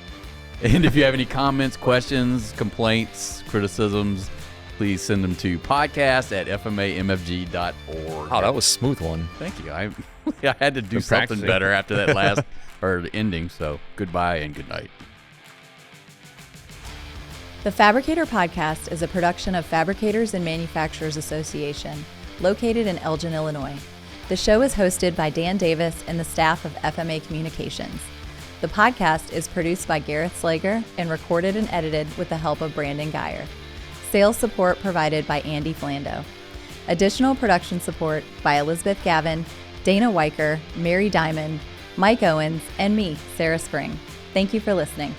And if you have any comments, questions, complaints, criticisms, please send them to podcast@fmamfg.org. Oh, that was a smooth one. Thank you. I had to do something better after that last or the ending. So goodbye and good night. The Fabricator Podcast is a production of Fabricators and Manufacturers Association, located in Elgin, Illinois. The show is hosted by Dan Davis and the staff of FMA Communications. The podcast is produced by Gareth Slager and recorded and edited with the help of Brandon Geyer. Sales support provided by Andy Flando. Additional production support by Elizabeth Gavin, Dana Weiker, Mary Diamond, Mike Owens, and me, Sarah Spring. Thank you for listening.